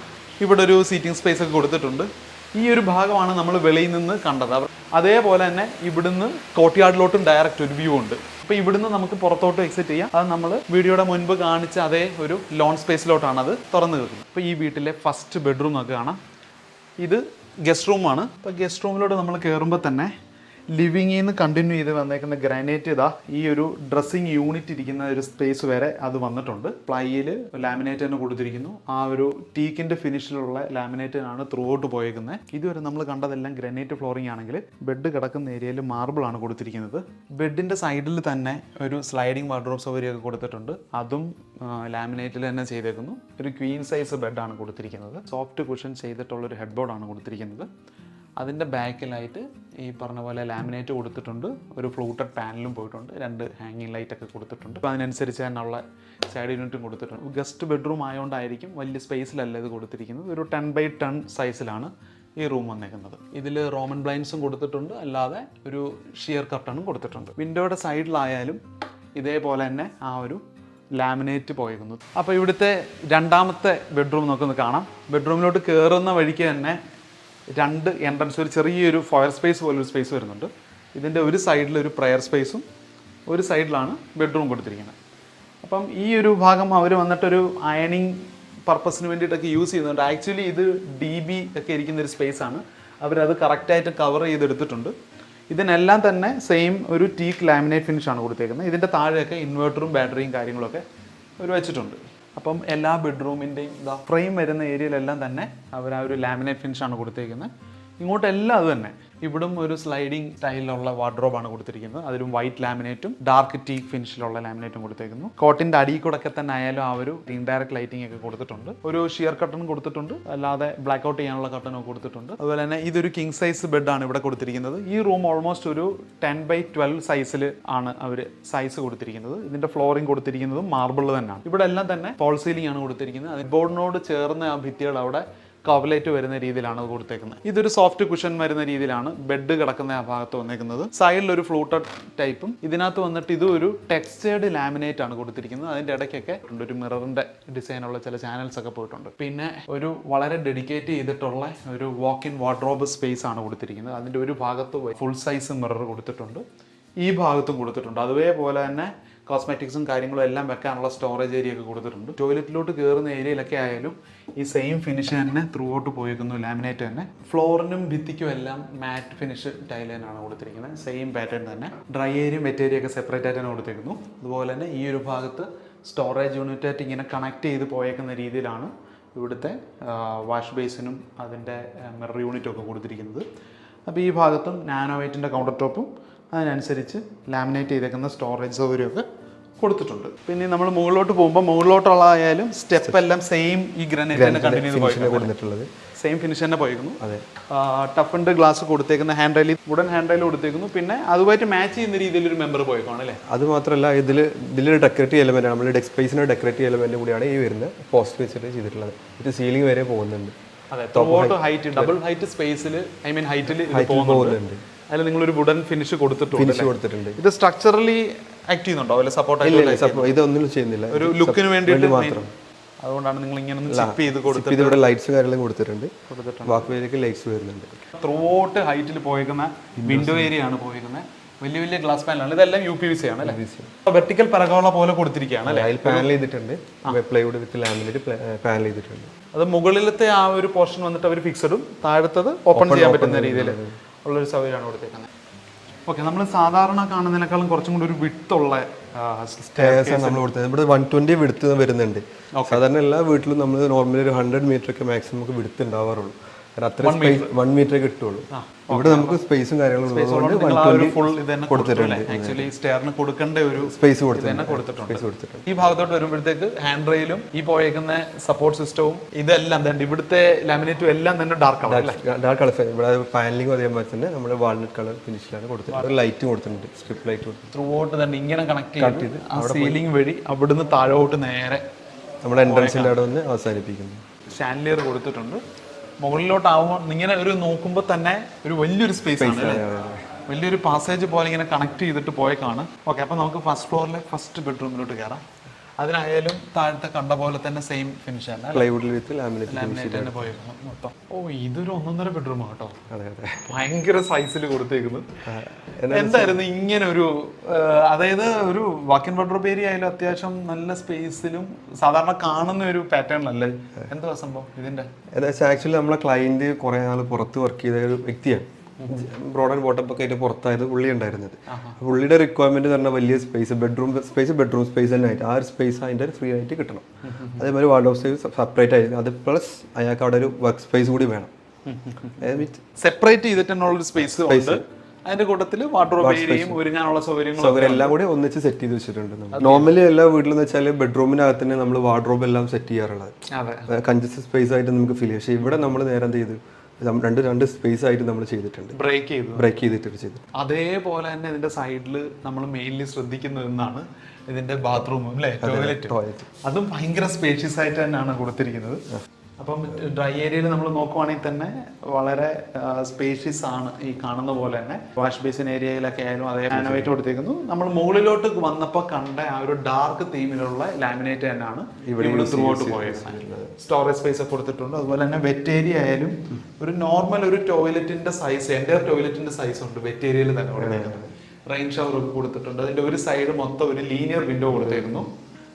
S1: ഇവിടെ ഒരു സീറ്റിംഗ് സ്പേസ് ഒക്കെ കൊടുത്തിട്ടുണ്ട്. ഈ ഒരു ഭാഗമാണ് നമ്മൾ വെളിയിൽ നിന്ന് കണ്ടത്. അതേപോലെ തന്നെ ഇവിടുന്ന് കോർട്ട്യാർഡിലോട്ടും ഡയറക്റ്റ് ഒരു വ്യൂ ഉണ്ട്. അപ്പോൾ ഇവിടുന്ന് നമുക്ക് പുറത്തോട്ട് എക്സിറ്റ് ചെയ്യാം. അത് നമ്മൾ വീഡിയോയുടെ മുൻപ് കാണിച്ച അതേ ഒരു ലോൺ സ്പേസിലോട്ടാണ് അത് തുറന്നു കിട്ടുന്നത്. അപ്പോൾ ഈ വീട്ടിലെ ഫസ്റ്റ് ബെഡ്റൂം നമുക്ക് കാണാം. ഇത് ഗസ്റ്റ് റൂമാണ്. അപ്പോൾ ഗസ്റ്റ് റൂമിലോട്ട് നമ്മൾ കയറുമ്പോൾ തന്നെ ലിവിങ്ങിൽ നിന്ന് കണ്ടിന്യൂ ചെയ്ത് വന്നേക്കുന്ന ഗ്രാനൈറ്റ് ഇതാ ഈ ഒരു ഡ്രസ്സിങ് യൂണിറ്റ് ഇരിക്കുന്ന ഒരു സ്പേസ് വരെ അത് വന്നിട്ടുണ്ട്. പ്ലൈയിൽ ലാമിനേറ്റ് തന്നെ കൊടുത്തിരിക്കുന്നു. ആ ഒരു ടീക്കിൻ്റെ ഫിനിഷിലുള്ള ലാമിനേറ്റിനാണ് ത്രൂ ഔട്ട് പോയേക്കുന്നത്. ഇതുവരെ നമ്മൾ കണ്ടതെല്ലാം ഗ്രാനൈറ്റ് ഫ്ലോറിംഗ് ആണെങ്കിൽ ബെഡ് കിടക്കുന്ന ഏരിയയിൽ മാർബിളാണ് കൊടുത്തിരിക്കുന്നത്. ബെഡിൻ്റെ സൈഡിൽ തന്നെ ഒരു സ്ലൈഡിങ് വാർഡ്രോബ് സൗകര്യമൊക്കെ കൊടുത്തിട്ടുണ്ട്. അതും ലാമിനേറ്റിൽ തന്നെ ചെയ്തേക്കുന്നു. ഒരു ക്വീൻ സൈസ് ബെഡാണ് കൊടുത്തിരിക്കുന്നത്. സോഫ്റ്റ് കുഷൻ ചെയ്തിട്ടുള്ളൊരു ഹെഡ് ബോർഡാണ് കൊടുത്തിരിക്കുന്നത്. അതിൻ്റെ ബാക്കിലായിട്ട് ഈ പറഞ്ഞ പോലെ ലാമിനേറ്റ് കൊടുത്തിട്ടുണ്ട്. ഒരു ഫ്ലൂട്ടഡ് പാനലും പോയിട്ടുണ്ട്. 2 ഹാങ്ങിങ് ലൈറ്റൊക്കെ കൊടുത്തിട്ടുണ്ട്. അപ്പോൾ അതിനനുസരിച്ച് തന്നെയുള്ള സൈഡ് യൂണിറ്റും കൊടുത്തിട്ടുണ്ട്. ഗസ്റ്റ് ബെഡ്റൂം ആയതുകൊണ്ടായിരിക്കും വലിയ സ്പേസിലല്ല ഇത് കൊടുത്തിരിക്കുന്നത്. ഒരു 10x10 സൈസിലാണ് ഈ റൂം വന്നേക്കുന്നത്. ഇതിൽ റോമൻ ബ്ലൈൻഡ്സും കൊടുത്തിട്ടുണ്ട്. അല്ലാതെ ഒരു ഷിയർ കർട്ടണും കൊടുത്തിട്ടുണ്ട്. വിൻഡോയുടെ സൈഡിലായാലും ഇതേപോലെ തന്നെ ആ ഒരു ലാമിനേറ്റ് പോയേക്കുന്നു. അപ്പോൾ ഇവിടുത്തെ രണ്ടാമത്തെ ബെഡ്റൂം നമുക്കൊന്ന് കാണാം. ബെഡ്റൂമിലോട്ട് കയറുന്ന വഴിക്ക് തന്നെ 2 എൻട്രൻസ്, ഒരു ചെറിയൊരു ഫയർ സ്പേസ് പോലൊരു സ്പേസ് വരുന്നുണ്ട്. ഇതിൻ്റെ ഒരു സൈഡിൽ ഒരു പ്രയർ സ്പേസും ഒരു സൈഡിലാണ് ബെഡ്റൂം കൊടുത്തിരിക്കുന്നത്. അപ്പം ഈ ഒരു ഭാഗം അവർ വന്നിട്ടൊരു അയണിങ് പർപ്പസിന് വേണ്ടിയിട്ടൊക്കെ യൂസ് ചെയ്യുന്നുണ്ട്. ആക്ച്വലി ഇത് DB ഒക്കെ ഇരിക്കുന്നൊരു സ്പേസാണ്. അവരത് കറക്റ്റായിട്ട് കവർ ചെയ്തെടുത്തിട്ടുണ്ട്. ഇതിനെല്ലാം തന്നെ സെയിം ഒരു ടീക്ക് ലാമിനേറ്റ് ഫിനിഷാണ് കൊടുത്തേക്കുന്നത്. ഇതിൻ്റെ താഴെയൊക്കെ ഇൻവേർട്ടറും ബാറ്ററിയും കാര്യങ്ങളൊക്കെ അവർ വെച്ചിട്ടുണ്ട്. അപ്പം എല്ലാ ബെഡ്റൂമിൻ്റെയും ഫ്രെയിം വരുന്ന ഏരിയയിലെല്ലാം തന്നെ അവർ ആ ഒരു ലാമിനേറ്റ് ഫിനിഷാണ് കൊടുത്തേക്കുന്നത്. ഇങ്ങോട്ടെല്ലാം അത് തന്നെ. ഇവിടും ഒരു സ്ലൈഡിങ് സ്റ്റൈലിലുള്ള വാർഡ്രോബാണ് കൊടുത്തിരിക്കുന്നത്. അതിലും വൈറ്റ് ലാമിനേറ്റും ഡാർക്ക് ടീക്ക് ഫിനിഷിലുള്ള ലാമിനേറ്റും കൊടുത്തേക്കുന്നു. കോട്ടിന്റെ അടിയിൽ കൂടെ ഒക്കെ തന്നെ ആയാലും ആ ഒരു ഇൻഡയറക്റ്റ് ലൈറ്റിംഗ് ഒക്കെ കൊടുത്തിട്ടുണ്ട്. ഒരു ഷിയർ കട്ടൺ കൊടുത്തിട്ടുണ്ട്, അല്ലാതെ ബ്ലാക്ക് ഔട്ട് ചെയ്യാനുള്ള കട്ടൺ ഒക്കെ കൊടുത്തിട്ടുണ്ട്. അതുപോലെ തന്നെ ഇതൊരു കിങ് സൈസ് ബെഡാണ് ഇവിടെ കൊടുത്തിരിക്കുന്നത്. ഈ റൂം ഓൾമോസ്റ്റ് ഒരു 10x12 സൈസിൽ ആണ് അവർ സൈസ് കൊടുത്തിരിക്കുന്നത്. ഇതിന്റെ ഫ്ലോറിംഗ് കൊടുത്തിരിക്കുന്നതും മാർബിൾ തന്നെയാണ്. ഇവിടെ എല്ലാം തന്നെ ഫോൾ സീലിംഗ് ആണ് കൊടുത്തിരിക്കുന്നത്. അത് ബോർഡിനോട് ചേർന്ന ആ ഭിത്തികൾ അവിടെ കവലേറ്റ് വരുന്ന രീതിയിലാണ് അത് കൊടുത്തേക്കുന്നത്. ഇതൊരു സോഫ്റ്റ് കുഷൻ വരുന്ന രീതിയിലാണ് ബെഡ് കിടക്കുന്ന ആ ഭാഗത്ത് വന്നേക്കുന്നത്. സൈഡിൽ ഒരു ഫ്ലൂട്ടഡ് ടൈപ്പും ഇതിനകത്ത് വന്നിട്ട് ഇത് ഒരു ടെക്സ്റ്റേർഡ് ലാമിനേറ്റ് ആണ് കൊടുത്തിരിക്കുന്നത്. അതിന്റെ ഇടയ്ക്കൊക്കെ ഒരു മിററിന്റെ ഡിസൈനുള്ള ചില ചാനൽസ് ഒക്കെ പോയിട്ടുണ്ട്. പിന്നെ ഒരു വളരെ ഡെഡിക്കേറ്റ് ചെയ്തിട്ടുള്ള ഒരു വാക്ക് ഇൻ വാർഡ്രോബ് സ്പേസ് ആണ് കൊടുത്തിരിക്കുന്നത്. അതിന്റെ ഒരു ഭാഗത്ത് ഫുൾ സൈസ് മിറർ കൊടുത്തിട്ടുണ്ട്, ഈ ഭാഗത്തും കൊടുത്തിട്ടുണ്ട്. അതേപോലെ തന്നെ കോസ്മെറ്റിക്സും കാര്യങ്ങളും എല്ലാം വെക്കാനുള്ള സ്റ്റോറേജ് ഏരിയ ഒക്കെ കൊടുത്തിട്ടുണ്ട്. ടോയ്ലറ്റിലോട്ട് കയറുന്ന ഏരിയയിലൊക്കെ ആയാലും ഈ സെയിം ഫിനിഷ് തന്നെ ത്രൂ ഔട്ട് പോയിരിക്കുന്നു. ലാമിനേറ്റ് തന്നെ ഫ്ലോറിനും ഭിത്തിക്കും എല്ലാം മാറ്റ് ഫിനിഷ് ടൈൽ തന്നെയാണ് കൊടുത്തിരിക്കുന്നത്. സെയിം പാറ്റേൺ തന്നെ. ഡ്രൈ ഏരിയയും വെറ്റ് ഏരിയ ഒക്കെ സെപ്പറേറ്റ് ആയിട്ട് തന്നെ കൊടുത്തിരിക്കുന്നു. അതുപോലെ തന്നെ ഈ ഒരു ഭാഗത്ത് സ്റ്റോറേജ് യൂണിറ്റ് ആയിട്ട് ഇങ്ങനെ കണക്ട് ചെയ്ത് പോയേക്കുന്ന രീതിയിലാണ് ഇവിടുത്തെ വാഷ് ബേസിനും അതിൻ്റെ മിറർ യൂണിറ്റും ഒക്കെ കൊടുത്തിരിക്കുന്നത്. അപ്പോൾ ഈ ഭാഗത്തും നാനോ വൈറ്റിൻ്റെ കൗണ്ടർ ടോപ്പും അതിനനുസരിച്ച് ലാമിനേറ്റ് ചെയ്തേക്കുന്ന സ്റ്റോറേജ് സൗകര്യമൊക്കെ കൊടുത്തിട്ടുണ്ട്. പിന്നെ നമ്മൾ മുകളിലോട്ട് പോകുമ്പോൾ മുകളിലോട്ടുള്ളതായാലും സ്റ്റെപ്പ് എല്ലാം സെയിം ഈ ഗ്രാനൈറ്റ് തന്നെ കണ്ടിന്യൂ ചെയ്ത് കൊടുത്തിട്ടുള്ളത്. സെയിം ഫിനിഷ് തന്നെ പോയിരിക്കുന്നു. ടഫൻഡ് ഗ്ലാസ് കൊടുത്തേക്കുന്ന hand rail, wooden hand rail കൊടുത്തേക്കുന്നു. പിന്നെ അതുമായിട്ട് മാച്ച് ചെയ്യുന്ന രീതിയിൽ ഒരു മെമ്പർ പോയേക്കാണ് അല്ലേ.
S3: അത് മാത്രമല്ല ഇതിലൊരു ഡെക്കറേറ്റീവ് എലമെന്റ് ആണ്, നമ്മൾ ഡെസ്ക് സ്പേസിന് ഡെക്കറേറ്റീവ് എലമെന്റ് കൂടിയാണ് ഈ വരുന്ന പോസ്റ്റ് വെച്ചിട്ട് ചെയ്തിട്ടുള്ളത്. ഇത് സീലിംഗ് വരെ പോകുന്നുണ്ട്.
S1: അതെ, ഹൈറ്റ് ഡബിൾ ഹൈറ്റ് സ്പേസിൽ ഹൈറ്റിൽ പോകുന്നുണ്ട്. അതിൽ നിങ്ങളൊരു വുഡൻ ഫിനിഷ് കൊടുത്തിട്ടുണ്ട്. ഇത് സ്ട്രക്ചറലി ആക്ട് ചെയ്യുന്നുണ്ടോ? അല്ലെ സപ്പോർട്ട്
S3: ഇതൊന്നും ചെയ്യുന്നില്ല,
S1: ഒരു ലുക്കിന് വേണ്ടി മാത്രം. അതുകൊണ്ടാണ് നിങ്ങൾ ഇങ്ങനെ ചിപ്പ് ചെയ്ത് കൊടുത്തിട്ട്
S3: ഇവിടെ ലൈറ്റ്സ് കാര്യങ്ങളും കൊടുത്തിട്ടുണ്ട്. വാക്ക് വേയിലേക്ക് ലൈറ്റ്സ് വരുന്നുണ്ട്.
S1: ത്രൂ ഔട്ട് ഹൈറ്റിൽ പോയേക്കുന്ന വിൻഡോ ഏരിയ ആണ് പോയിരിക്കുന്നത്. വലിയ വലിയ ഗ്ലാസ് പാനലാണ്. ഇതെല്ലാം UPVC ആണ് അല്ലേ. വെർട്ടിക്കൽ പരകോള പോലെ കൊടുത്തിരിക്കുകയാണ് അല്ലേ.
S3: അതിൽ പാനൽ ചെയ്തിട്ടുണ്ട്, പ്ലൈവുഡ് വിത്ത് ലാമിനേറ്റ് പാനൽ ചെയ്തിട്ടുണ്ട്.
S1: അത് മുകളിലത്തെ ആ ഒരു പോർഷൻ വന്നിട്ട് അവർ ഫിക്സഡും താഴത്തത് ഓപ്പൺ ചെയ്യാൻ പറ്റുന്ന രീതിയിൽ ഉള്ളൊരു സൗകര്യമാണ് കൊടുത്തേക്കുന്നത്. ഓക്കെ, നമ്മൾ സാധാരണ കാണുന്നതിനേക്കാളും കുറച്ചും കൂടി ഒരു വിട്ടുള്ള
S3: നമ്മൾ കൊടുത്തത്. ഇവിടെ 120 വിടുത്ത് വരുന്നുണ്ട്. സാധാരണ എല്ലാ വീട്ടിലും നമ്മൾ നോർമലി ഒരു 100 മീറ്റർ ഒക്കെ മാക്സിമം നമുക്ക് വിടുത്ത് ഉണ്ടാവാറുള്ളൂ. അത്ര 1 മീറ്റർ കിട്ടുള്ളൂ. ഇവിടെ നമുക്ക് സ്പേസും കാര്യങ്ങളും
S1: ഈ ഭാഗത്തോട്ട് വരുമ്പോഴത്തേക്ക് ഹാൻഡ് റെയിലും ഈ പോയേക്കുന്ന സപ്പോർട്ട് സിസ്റ്റവും ഇതെല്ലാം തന്നെ ഇവിടുത്തെ ലാമിനേറ്റും എല്ലാം തന്നെ ഡാർക്ക് കളർ.
S3: ഇവിടെ പാനലിംഗും അതേപോലെ തന്നെ നമ്മുടെ വാൾനട്ട് കളർ ഫിനിഷിലാണ് കൊടുത്തിട്ടുണ്ട്. ലൈറ്റ് കൊടുത്തിട്ടുണ്ട്, സ്ട്രിപ്പ് ലൈറ്റ് കൊടുത്തിട്ടുണ്ട്.
S1: ത്രൂ ഔട്ട് തന്നെ ഇങ്ങനെ കണക്ട് ചെയ്ത് സീലിംഗ് വഴി അവിടുന്ന് താഴോട്ട് നേരെ
S3: നമ്മുടെ എൻട്രൻസിന്റെ അവിടെ വന്ന് അവസാനിപ്പിക്കുന്നു.
S1: ഷാൻലിയർ കൊടുത്തിട്ടുണ്ട്. മുകളിലോട്ടാവുമ്പോൾ ഇങ്ങനെ ഒരു നോക്കുമ്പോൾ തന്നെ ഒരു വലിയൊരു സ്പേസ് ആണ്, വലിയൊരു പാസേജ് പോലെ ഇങ്ങനെ കണക്ട് ചെയ്തിട്ട് പോയേക്കാണ്. ഓക്കെ, അപ്പോൾ നമുക്ക് ഫസ്റ്റ് ഫ്ലോറിലെ ഫസ്റ്റ് ബെഡ്റൂമിലോട്ട് കയറാം. അതിനായാലും താഴത്തെ കണ്ട പോലെ തന്നെ സെയിം ഫിനിഷ് ആണ്,
S3: പ്ലൈവുഡ് വിത്ത് ലാമിനേറ്റ്
S1: തന്നെ പോയേക്കുന്നു മൊത്തം. ഓ, ഇതൊരു 1.5 ബെഡ്റൂം കേട്ടോ. ഭയങ്കര സൈസിൽ കൊടുത്തേക്കുന്നു. എന്തായിരുന്നു ഇങ്ങനെ ഒരു, അതായത് ഒരു വാക്ക് ഇൻ ബെഡ്റൂം ഏരിയ ആയാലും അത്യാവശ്യം നല്ല സ്പേസിലും സാധാരണ കാണുന്ന ഒരു പാറ്റേണിലല്ലേ, എന്താ സംഭവം ഇതിന്റെ?
S3: ആക്ച്വലി നമ്മളെ ക്ലയന്റ് കുറെ നാൾ പുറത്ത് വർക്ക് ചെയ്ത ഒരു വ്യക്തിയാണ്. ബ്രോഡ് ആൻഡ് ബോട്ടം ഒക്കെ ആയിട്ട് പുറത്തായത് പുള്ളി ഉണ്ടായിരുന്നത്. പുള്ളിയുടെ റിക്വയർമെന്റ് പറഞ്ഞാൽ വലിയ സ്പേസ്, ബെഡ്റൂം സ്പേസ് തന്നെ ആയിട്ട് ആ ഒരു സ്പേസ് അതിൻ്റെ ഫ്രീ ആയിട്ട് കിട്ടണം. അതേമാതിരി വാർഡ്രോബ് സ്പേസ് സെപ്പറേറ്റ് ആയിട്ട്, അത് പ്ലസ് അയാൾക്ക് അവിടെ ഒരു വർക്ക് സ്പേസ് കൂടി വേണം.
S1: സെപ്പറേറ്റ് ചെയ്തിട്ടുള്ള സ്പേസ് ഉണ്ട്. അതിന്റെ കൂട്ടത്തിൽ വാർഡ്രോബ് ഏരിയയും ഒരുങ്ങാനുള്ള സൗകര്യം
S3: എല്ലാം കൂടി ഒന്നിച്ച് സെറ്റ് ചെയ്ത് വെച്ചിട്ടുണ്ട്. നോർമലി എല്ലാ വീട്ടിലെന്ന് വെച്ചാൽ ബെഡ്റൂമിനകത്ത് തന്നെ നമ്മൾ വാർഡ്രോബ് എല്ലാം സെറ്റ് ചെയ്യാറുള്ളത്, കൺജസ്റ്റഡ് സ്പേസ് ആയിട്ട് നമുക്ക് ഫീൽ ചെയ്യും. പക്ഷേ ഇവിടെ നമ്മൾ നേരെ എന്ത് ചെയ്തു, രണ്ട് സ്പേസ് ആയിട്ട് നമ്മൾ ചെയ്തിട്ടുണ്ട്, ബ്രേക്ക് ചെയ്തിട്ട്.
S1: അതേപോലെ തന്നെ ഇതിന്റെ സൈഡിൽ നമ്മൾ മെയിൻലി ശ്രദ്ധിക്കുന്നത് എന്നാണ് ഇതിന്റെ ബാത്റൂമും അല്ലേ, ടോയ്ലറ്റ്. അതും ഭയങ്കര സ്പേഷ്യസ് ആയിട്ട് തന്നെയാണ് കൊടുത്തിരിക്കുന്നത്. അപ്പം ഡ്രൈ ഏരിയയിൽ നമ്മൾ നോക്കുവാണെങ്കിൽ തന്നെ വളരെ സ്പേഷ്യസ് ആണ് ഈ കാണുന്ന പോലെ തന്നെ. വാഷ് ബേസിൻ ഏരിയയിലൊക്കെ ആയാലും അതേ ലാമിനേറ്റ് കൊടുത്തേക്കുന്നു. നമ്മൾ മുകളിലോട്ട് വന്നപ്പോൾ കണ്ട ആ ഒരു ഡാർക്ക് തീമിലുള്ള ലാമിനേറ്റ് തന്നെയാണ് ഇവിടെ ത്രൂ ഔട്ട് പോയത്. സ്റ്റോറേജ് സ്പേസ് ഒക്കെ കൊടുത്തിട്ടുണ്ട്. അതുപോലെ തന്നെ വെറ്റ് ഏരിയ ആയാലും ഒരു നോർമൽ ഒരു ടോയ്ലറ്റിന്റെ സൈസ്, എൻ്റെ ടോയ്ലറ്റിന്റെ സൈസ് ഉണ്ട് വെറ്റ് ഏരിയയിൽ തന്നെ കൊടുത്തേക്കുന്നത്. റെയിൻ ഷവർ ഒക്കെ കൊടുത്തിട്ടുണ്ട്. അതിന്റെ ഒരു സൈഡ് മൊത്തം ഒരു ലീനിയർ വിൻഡോ കൊടുത്തേക്കുന്നു.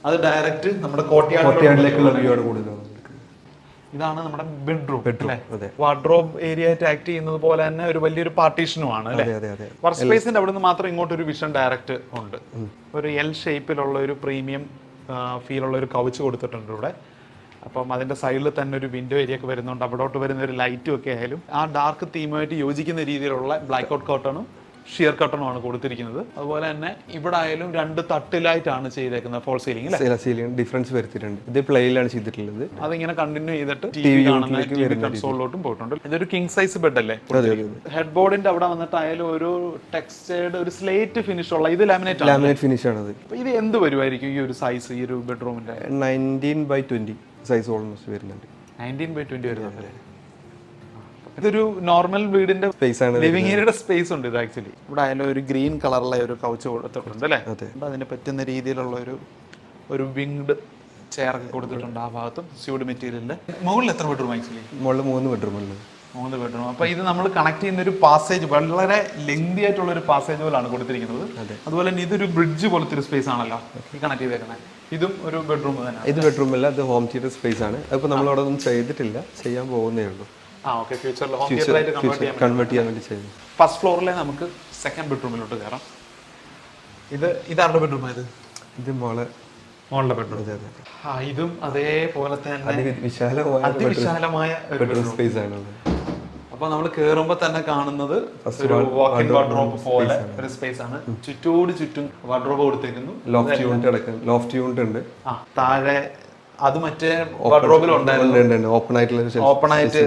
S1: അത് ഡയറക്റ്റ് നമ്മുടെ കോർട്ട്യാർഡിലേക്കുള്ള വ്യൂ ആണ് കൂടുതൽ. ഇതാണ് നമ്മുടെ ബെഡ്റൂം. വാർഡ്രോബ് ഏരിയ ആയിട്ട് ആക്ട് ചെയ്യുന്നത് പോലെ തന്നെ ഒരു വലിയൊരു പാർട്ടീഷനുമാണ് അല്ലേ. വർക്ക് സ്പേസിന്റെ അവിടെ നിന്ന് മാത്രം ഇങ്ങോട്ട് ഒരു വിഷൻ ഡയറക്റ്റ് ഉണ്ട്. ഒരു എൽ ഷേപ്പിലുള്ള ഒരു പ്രീമിയം ഫീലുള്ള ഒരു കൗച്ച് കൊടുത്തിട്ടുണ്ട് ഇവിടെ. അപ്പം അതിന്റെ സൈഡിൽ തന്നെ ഒരു വിൻഡോ ഏരിയ ഒക്കെ വരുന്നുണ്ട്. അവിടോട്ട് വരുന്ന ഒരു ലൈറ്റും ഒക്കെ ആയാലും ആ ഡാർക്ക് തീമുമായിട്ട് യോജിക്കുന്ന രീതിയിലുള്ള ബ്ലാക്ക് ഔട്ട് കർട്ടണും ഷിയർ കർട്ടണുമാണ് കൊടുത്തിരിക്കുന്നത്. അതുപോലെ തന്നെ ഇവിടെ ആയാലും 2 തട്ടിലായിട്ടാണ് ചെയ്തേക്കുന്നത് ഫോൾ സീലിംഗ്.
S3: സീലിംഗ് ഡിഫറൻസ് വരുത്തിയിട്ടുണ്ട്. ഇത് പ്ലേയിലാണ് ചെയ്തിട്ടുള്ളത്.
S1: അതിങ്ങനെ കണ്ടിന്യൂ ചെയ്തിട്ട് ടി വി കാണുന്ന TV കൺസോളിലോട്ടും പോയിട്ടുണ്ട്. ഇതൊരു കിങ് സൈസ് ബെഡ് അല്ലേ? ഹെഡ് ബോർഡിന്റെ അവിടെ വന്നിട്ടായാലും ഒരു ടെക്സ്റ്റേർഡ് ഒരു സ്ലേറ്റ് ഫിനിഷ് ഉള്ള ഇത് ലാമിനേറ്റ്
S3: ഫിനിഷ് ആണത്.
S1: ഇത് എന്ത് വരുമായിരിക്കും ഈ ഒരു സൈസ് ഈ ഒരു ബെഡ്റൂമിന്റെ?
S3: 19/20 സൈസ് ഓൾമോസ്റ്റ് വരുന്നുണ്ട്.
S1: 19/20 വരുന്നുണ്ട്. ഇതൊരു നോർമൽ വീടിന്റെ
S3: സ്പേസ് ആണ്.
S1: ലിവിംഗ് ഏരിയയുടെ സ്പേസ് ഉണ്ട് ഇത് ആക്ച്വലി. ഇവിടെ ആയാലും ഒരു ഗ്രീൻ കളറിലെ ഒരു കൗച്ച് കൊടുത്തിട്ടുണ്ട് അല്ലേ? അപ്പൊ അതിന് പറ്റുന്ന രീതിയിലുള്ള ഒരു വിങ്ഡ് ചെയർ ഒക്കെ കൊടുത്തിട്ടുണ്ട്. ആ ഭാഗത്തും സ്യൂഡ് മെറ്റീരിയലില്. മുകളിൽ എത്ര ബെഡ്റൂം ആക്ച്വലി?
S3: മുകളിൽ 3 ബെഡ്റൂം ഉണ്ട്.
S1: 3 ബെഡ്റൂം. അപ്പൊ ഇത് നമ്മൾ കണക്ട് ചെയ്യുന്ന ഒരു പാസേജ് വളരെ ലെങ്തി ആയിട്ടുള്ള ഒരു പാസേജ് പോലാണ് കൊടുത്തിരിക്കുന്നത്. അതുപോലെ തന്നെ ഇതൊരു ബ്രിഡ്ജ് പോലത്തെ ഒരു സ്പേസ് ആണല്ലോ ഈ കണക്ട് ചെയ്തേക്കുന്നത്. ഇതും ഒരു ബെഡ്റൂം തന്നെ. ഇത്
S3: ബെഡ്റൂം അല്ല, അത് ഹോം തിയേറ്റർ സ്പേസ് ആണ്. അതിപ്പോ നമ്മൾ അവിടെ ഒന്നും ചെയ്തിട്ടില്ല, ചെയ്യാൻ പോകുന്നേ ഉള്ളൂ.
S1: ഫ്യൂച്ചറിൽ ഹോം തിയേറ്റർ ആയിട്ട്
S3: കൺവേർട്ട് ചെയ്യാൻ വേണ്ടി ചെയ്തു.
S1: ഫസ്റ്റ് ഫ്ലോറിലെ നമുക്ക് സെക്കൻഡ് ബെഡ്റൂമിലോട്ട് കയറാം. ഇതാരുടെ ബെഡ്റൂം ആയത്?
S3: ഇത്
S1: മോളുടെ ബെഡ്റൂം. ഇതും അതേപോലെ തന്നെ അതിവിശാലമായ ഒരു ബെഡ്റൂം സ്പേസ് ആണ്. അപ്പൊ നമ്മൾ കേറുമ്പോ തന്നെ കാണുന്നത് ഒരു വാക്ക് ഇൻ വാർഡ്രോബ് പോലെ ഒരു സ്പേസ് ആണ്. ചുറ്റും വാർഡ്രോബ് കൊടുത്തേക്കുന്നു.
S3: ലോഫ്റ്റ് യൂണിറ്റ് ഉണ്ട്.
S1: താഴെ അത് മറ്റേ വാർഡ്രോബിൽ ഉണ്ടായിരുന്നു. ഓപ്പൺ ആയിട്ട്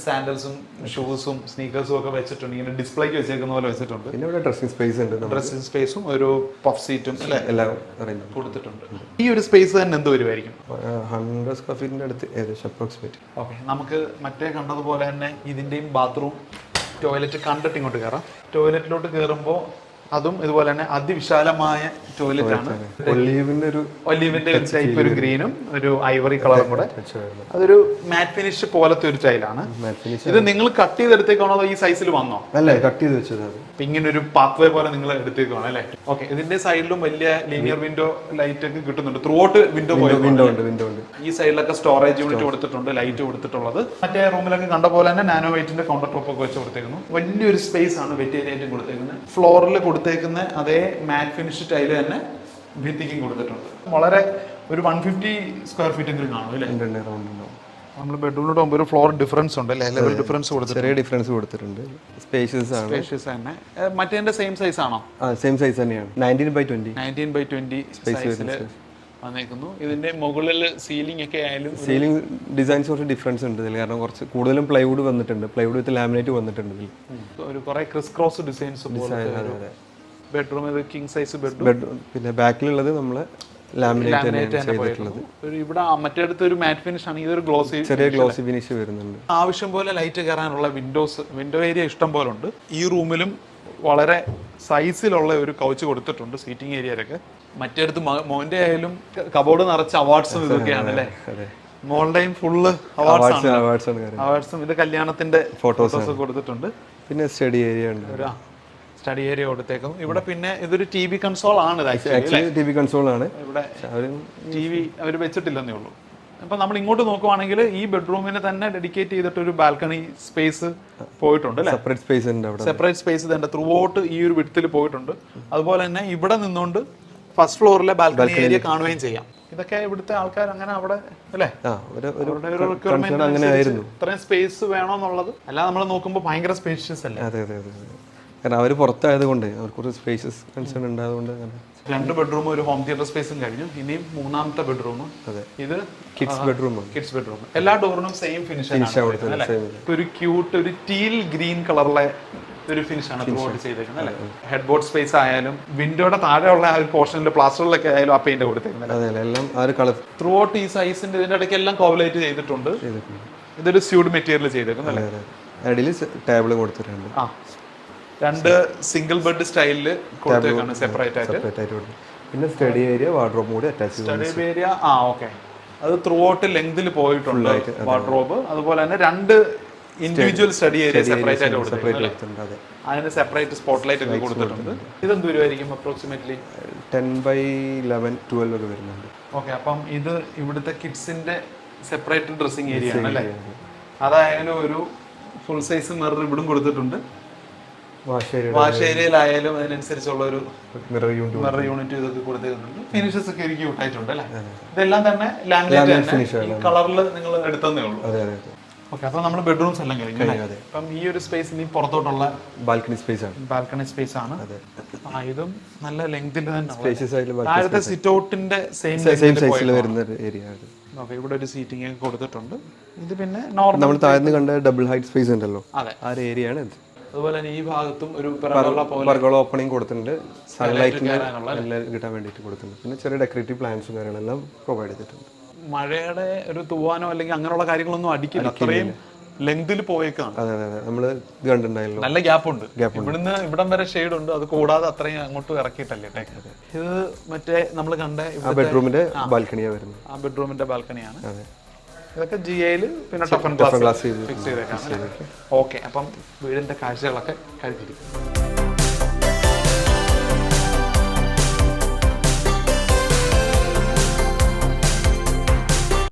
S1: സാൻഡൽസും ഷൂസും സ്നീക്കേഴ്സും ഒക്കെ വെച്ചിട്ടുണ്ട്. ഇങ്ങനെ ഡിസ്പ്ലേക്ക് വെച്ചേക്കുന്ന പോലെ വെച്ചിട്ടുണ്ട്.
S3: പിന്നെ ഇവിടെ ഡ്രസ്സിംഗ് സ്പേസ് ഉണ്ട്.
S1: ഡ്രസ്സിംഗ് സ്പേസും ഒരു പഫ് സീറ്റും എല്ലാം കൊടുത്തിട്ടുണ്ട്. ഈ ഒരു സ്പേസ് തന്നെ എന്ത് വരുമായിരിക്കും?
S3: 100 സ്ക്വയർ ഫീറ്റിന്റെ അടുത്ത് ഏകദേശം അപ്രോക്സിമേറ്റ്.
S1: ഓക്കെ, നമുക്ക് മറ്റേ കണ്ടതുപോലെ തന്നെ ഇതിന്റെയും ബാത്റൂം ടോയ്ലറ്റ് കണ്ടിട്ട് ഇങ്ങോട്ട് കയറാം. ടോയ്ലറ്റിലോട്ട് കയറുമ്പോൾ അതും ഇതുപോലെ തന്നെ അതിവിശാലമായ ടോയ്ലറ്റ് ആണ്. ഒലീവിന്റെ ഒരു ടൈപ്പ് ഒരു ഗ്രീനും ഒരു ഐവറി കളറും കൂടെ. അതൊരു മാറ്റ് ഫിനിഷ് പോലത്തെ ഒരു ടൈലാണ്. ഇത് നിങ്ങൾ കട്ട് ചെയ്തെടുത്തേക്കാണോ അതോ ഈ സൈസിൽ വന്നോ?
S3: അല്ലേ, കട്ട് ചെയ്ത് വെച്ചത്.
S1: ഇങ്ങനെ ഒരു പാത്വേ പോലെ നിങ്ങൾ എടുത്തേക്കാണ് അല്ലേ? ഓക്കെ, ഇതിന്റെ സൈഡിലും വലിയ ലീനിയർ വിൻഡോ ലൈറ്റ് ഒക്കെ കിട്ടുന്നുണ്ട്. ത്രൂ ഔട്ട് വിൻഡോ ഉണ്ട്. ഈ സൈഡിലൊക്കെ സ്റ്റോറേജ് യൂണിറ്റ് കൊടുത്തിട്ടുണ്ട്, ലൈറ്റ് കൊടുത്തിട്ടുള്ളത്. മറ്റേ റൂമിലൊക്കെ കണ്ട പോലെ തന്നെ നാനോ വൈറ്റിന്റെ കൗണ്ടർ ടോപ്പ് ഒക്കെ വെച്ച് കൊടുത്തേക്കുന്നു. വലിയൊരു സ്പേസ് ആണ് വെറ്റേരിയായിട്ടും കൊടുത്തേക്കുന്നത്. ഫ്ലോറിൽ കൊടുത്തേക്കുന്ന അതേ മാറ്റ് ഫിനിഷ് ടൈല് തന്നെ ഭിത്തിക്കും കൊടുത്തിട്ടുണ്ട്. വളരെ ഒരു 150 സ്ക്വയർ ഫീറ്റ് എങ്കിലും കാണും അല്ലേ? നമ്മൾ ബെഡ്റൂമിലോട്ട് പോകുമ്പോൾ ഒരു ഫ്ലോർ ഡിഫറൻസ് ഉണ്ട് അല്ലേ? ലെവൽ ഡിഫറൻസ് കൊടുത്തിട്ടുണ്ട്.
S3: ചെറിയ ഡിഫറൻസ് കൊടുത്തിട്ടുണ്ട്. സ്പേഷ്യസ്
S1: തന്നെ. മറ്റേ സെയിം സൈസ് ആണോ?
S3: സെയിം സൈസ് തന്നെയാണ്.
S1: 19/20 സൈസിൽ വന്നേക്കുന്നു. ഇതിന്റെ മുകളിൽ സീലിംഗ് ഒക്കെ ആയാലും
S3: സീലിംഗ് ഡിസൈൻസ് കുറച്ച് ഡിഫറൻസ് ഉണ്ട് ഇതിൽ. കാരണം കുറച്ച് കൂടുതലും പ്ലൈവുഡ് വന്നിട്ടുണ്ട്. പ്ലൈവുഡ് വിത്ത് ലാമിനേറ്റ് വന്നിട്ടുണ്ട് ഇതിൽ.
S1: ഒരു കുറെ ക്രിസ് ക്രോസ് ഡിസൈൻസ് ബെഡ്റൂം. ഇത് കിങ് സൈസ് ബെഡ്റൂം.
S3: പിന്നെ ബാക്കിലുള്ളത് നമ്മള് ലാമിനേറ്റ്
S1: ഇവിടെ മറ്റേടത്ത് ഒരു മാറ്റ് ഫിനിഷ് ആണ്. ഇതൊരു
S3: ചെറിയ ഗ്ലോസി ഫിനിഷ് വരുന്നുണ്ട്.
S1: ആവശ്യം പോലെ ലൈറ്റ് കയറാനുള്ള വിൻഡോ ഏരിയ ഇഷ്ടം പോലെ ഉണ്ട്. ഈ റൂമിലും വളരെ സൈസിലുള്ള ഒരു കൗച്ച് കൊടുത്തിട്ടുണ്ട് സീറ്റിംഗ് ഏരിയയിലൊക്കെ. മറ്റേടത്ത് മോന്റെ ആയാലും കബോർഡ് നിറച്ച അവാർഡ്സും ഇതൊക്കെയാണ് അല്ലേ? മോളുടെയും ഫുള്ള് അവാർഡ്സും. ഇത് കല്യാണത്തിന്റെ ഫോട്ടോസ് കൊടുത്തിട്ടുണ്ട്.
S3: പിന്നെ സ്റ്റഡി ഏരിയ ഉണ്ട്.
S1: സ്റ്റഡി ഏരിയ കൊടുത്തേക്കും. ഇവിടെ പിന്നെ ഇതൊരു TV കൺസോൾ ആണ്.
S3: TV കൺസോൾ ആണ്.
S1: ഇവിടെ TV അവർ വെച്ചിട്ടില്ലെന്നേ ഉള്ളൂ. അപ്പൊ നമ്മൾ ഇങ്ങോട്ട് നോക്കുവാണെങ്കിൽ ഈ ബെഡ്റൂമിനെ തന്നെ ഡെഡിക്കേറ്റ് ചെയ്തിട്ട് ഒരു ബാൽക്കണി സ്പേസ് പോയിട്ടുണ്ട് അല്ലേ? സെപ്പറേറ്റ് സ്പേസ് തന്നെ ത്രൂ ഔട്ട് ഈ ഒരു വിഡ്ത്തിൽ പോയിട്ടുണ്ട്. അതുപോലെ തന്നെ ഇവിടെ നിന്നുകൊണ്ട് ഫസ്റ്റ് ഫ്ലോറിലെ ബാൽക്കണി ഏരിയ കാണുകയും ചെയ്യാം. ഇതൊക്കെ ഇവിടുത്തെ ആൾക്കാർ അങ്ങനെ അവിടെ അല്ലേ ഇത്രയും സ്പേസ് വേണോന്നുള്ളത്. അല്ലാതെ നമ്മൾ നോക്കുമ്പോൾ ഭയങ്കര സ്പേഷ്യസ് അല്ലേ?
S3: കാരണം അവർ പുറത്തായത് കൊണ്ട് അവർക്ക് ഒരു സ്പേഷ്യസ് കൺസേൺ ഉണ്ടായതുകൊണ്ട്
S1: 2 ബെഡ്റൂം ഒരു ഹോം തിയേറ്റർ സ്പേസും കഴിഞ്ഞു. ഇനിയും 3ാമത്തെ ബെഡ്റൂം. ഇത്
S3: കിഡ്സ് ബെഡ്റൂം.
S1: എല്ലാ ഡോറിനും സെയിം ഫിനിഷ് ആണ്. ഒരു ക്യൂട്ട് ഒരു ടീൽ ഗ്രീൻ കളറിലെ ഒരു ഫിനിഷ് ആണ് ത്രൂ ഔട്ട് ചെയ്തേക്കുന്നത് അല്ലേ? ഹെഡ് ബോർഡ് സ്പേസ് ആയാലും വിൻഡോയുടെ താഴെയുള്ള ആ ഒരു പോർഷനിൽ പ്ലാസ്റ്ററിലൊക്കെ ആയാലും ആ പെയിന്റ് കൊടുത്തേക്കുന്നത്. ത്രൂ ഔട്ട് ഈ സൈസിന്റെ ഇതിന്റെ ഇടയ്ക്ക് എല്ലാം കോവലേറ്റ് ചെയ്തിട്ടുണ്ട്. ഇതൊരു സ്യൂഡ് മെറ്റീരിയൽ ചെയ്തേക്കുന്നത്
S3: അല്ലേ? ടേബിൾ കൊടുത്തിട്ടുണ്ട്.
S1: 2 സിംഗിൾ ബെഡ് സ്റ്റൈലില് കൊടുത്തേക്കാണ് സെപ്പറേറ്റ് ആയിട്ട്.
S3: പിന്നെ സ്റ്റഡി ഏരിയ വാർഡ്രോബ് കൂടി അറ്റാച്ച്.
S1: Study area okay. അത് ത്രൂ ഔട്ട് ലെങ്തിൽ പോയിട്ടുണ്ട് വാർഡ്രോബ്. അതുപോലെ തന്നെ 2 ഇൻഡിവിജ്വൽ സ്റ്റഡി ഏരിയ സെപ്പറേറ്റ് ആയിട്ട് കൊടുത്തിട്ടുണ്ട്. അതിന് സെപ്പറേറ്റ് സ്പോട്ട് ലൈറ്റ് ഒക്കെ കൊടുത്തിട്ടുണ്ട്. ഇതെന്ത് വരുമായിരിക്കും അപ്രോക്സിമേറ്റ്ലി?
S3: 10/11 12 ഒക്കെ വരുന്നുണ്ട്.
S1: ഓക്കെ, അപ്പം ഇത് ഇവിടുത്തെ കിഡ്സിന്റെ സെപ്പറേറ്റ് ഡ്രസ്സിംഗ് ഏരിയ ആണ് അല്ലേ? അതായാലും ഒരു ഫുൾ സൈസ് മിറർ ഇവിടും കൊടുത്തിട്ടുണ്ട്. വാഷ് ഏരിയയിലായാലും അതിനനുസരിച്ചുള്ള ഒരു
S3: മിറർ യൂണിറ്റ്
S1: മിറർ യൂണിറ്റ് ഇതൊക്കെ കൊടുത്തിട്ടുണ്ട്. ഫിനിഷസ് ഒക്കെ എനിക്ക് യൂട്ടായിട്ടുണ്ട് അല്ലേ? ഇതെല്ലാം തന്നെ ലാമിനേറ്റ് ഈ കളറിൽ നിങ്ങൾ എടുത്തതേ ഉള്ളൂ.
S3: അതെ അതെ.
S1: ഓക്കെ, അപ്പോൾ നമ്മൾ ബെഡ്റൂംസ് എല്ലാം കഴിഞ്ഞു. അപ്പം ഈ ഒരു സ്പേസ് ഇനി പുറത്തോട്ടുള്ള
S3: ബാൽക്കണി സ്പേസ് ആണ്.
S1: ബാൽക്കണി സ്പേസ് ആണ്. ഇതും നല്ല ലെങ്തിൽ തന്നെ
S3: സ്പേഷ്യസ് ആയിട്ടുള്ള
S1: താഴത്തെ സിറ്റ് ഔട്ടിന്റെ സെയിം
S3: സൈസിൽ വരുന്ന ഒരു ഏരിയ ആണ്.
S1: ഓക്കെ, ഇവിടെ ഒരു സീറ്റിംഗ് ഒക്കെ കൊടുത്തിട്ടുണ്ട്. ഇത് പിന്നെ നോർമൽ
S3: നമ്മൾ താഴ്ന്ന് കണ്ട ഡബിൾ ഹൈറ്റ് സ്പേസ് ഉണ്ടല്ലോ,
S1: അതെ,
S3: ആ ഒരു ഏരിയ ആണ് ഇത്.
S1: അതുപോലെ തന്നെ ഈ ഭാഗത്തും ഒരു
S3: പെർഗോള ഓപ്പണിംഗ് കൊടുത്തിട്ടുണ്ട്, സൺലൈറ്റിന് എല്ലാം കിട്ടാൻ വേണ്ടിയിട്ട് കൊടുത്തിട്ടുണ്ട്. പിന്നെ ചെറിയ ഡെക്കറേറ്റീവ് പ്ലാന്റ്സും കാര്യങ്ങളെല്ലാം പ്രൊവൈഡ് ചെയ്തിട്ടുണ്ട്.
S1: മഴയുടെ ഒരു തൂവാനോ അല്ലെങ്കിൽ അങ്ങനെയുള്ള കാര്യങ്ങളൊന്നും അടിക്കില്ല, അത്രയും ലെങ്തിൽ പോയേക്കാണ്.
S3: അതെ അതെ, നമ്മൾ ഇത് കണ്ടിട്ടുണ്ടായല്ലോ,
S1: നല്ല ഗ്യാപ്പ് ഉണ്ട്. ഇവിടുന്ന് ഇവിടം വരെ ഷെയ്ഡ് ഉണ്ട്, അത് കൂടാതെ അത്രയും അങ്ങോട്ട് ഇറക്കിയിട്ടല്ലേ. ഇത് മറ്റേ നമ്മൾ കണ്ട
S3: ബെഡ്റൂമിന്റെ ബാൽക്കണിയാണ് വരുന്നത്.
S1: ആ ബെഡ്റൂമിന്റെ ബാൽക്കണിയാണ്. ഇതൊക്കെ GA-യിൽ പിന്നെ ടഫൻ ഗ്ലാസ് ഫിക്സ് ചെയ്തേക്കാണ്. ഓക്കെ, അപ്പം വീടിന്റെ കാഴ്ചകളൊക്കെ കഴിഞ്ഞിരിക്കും.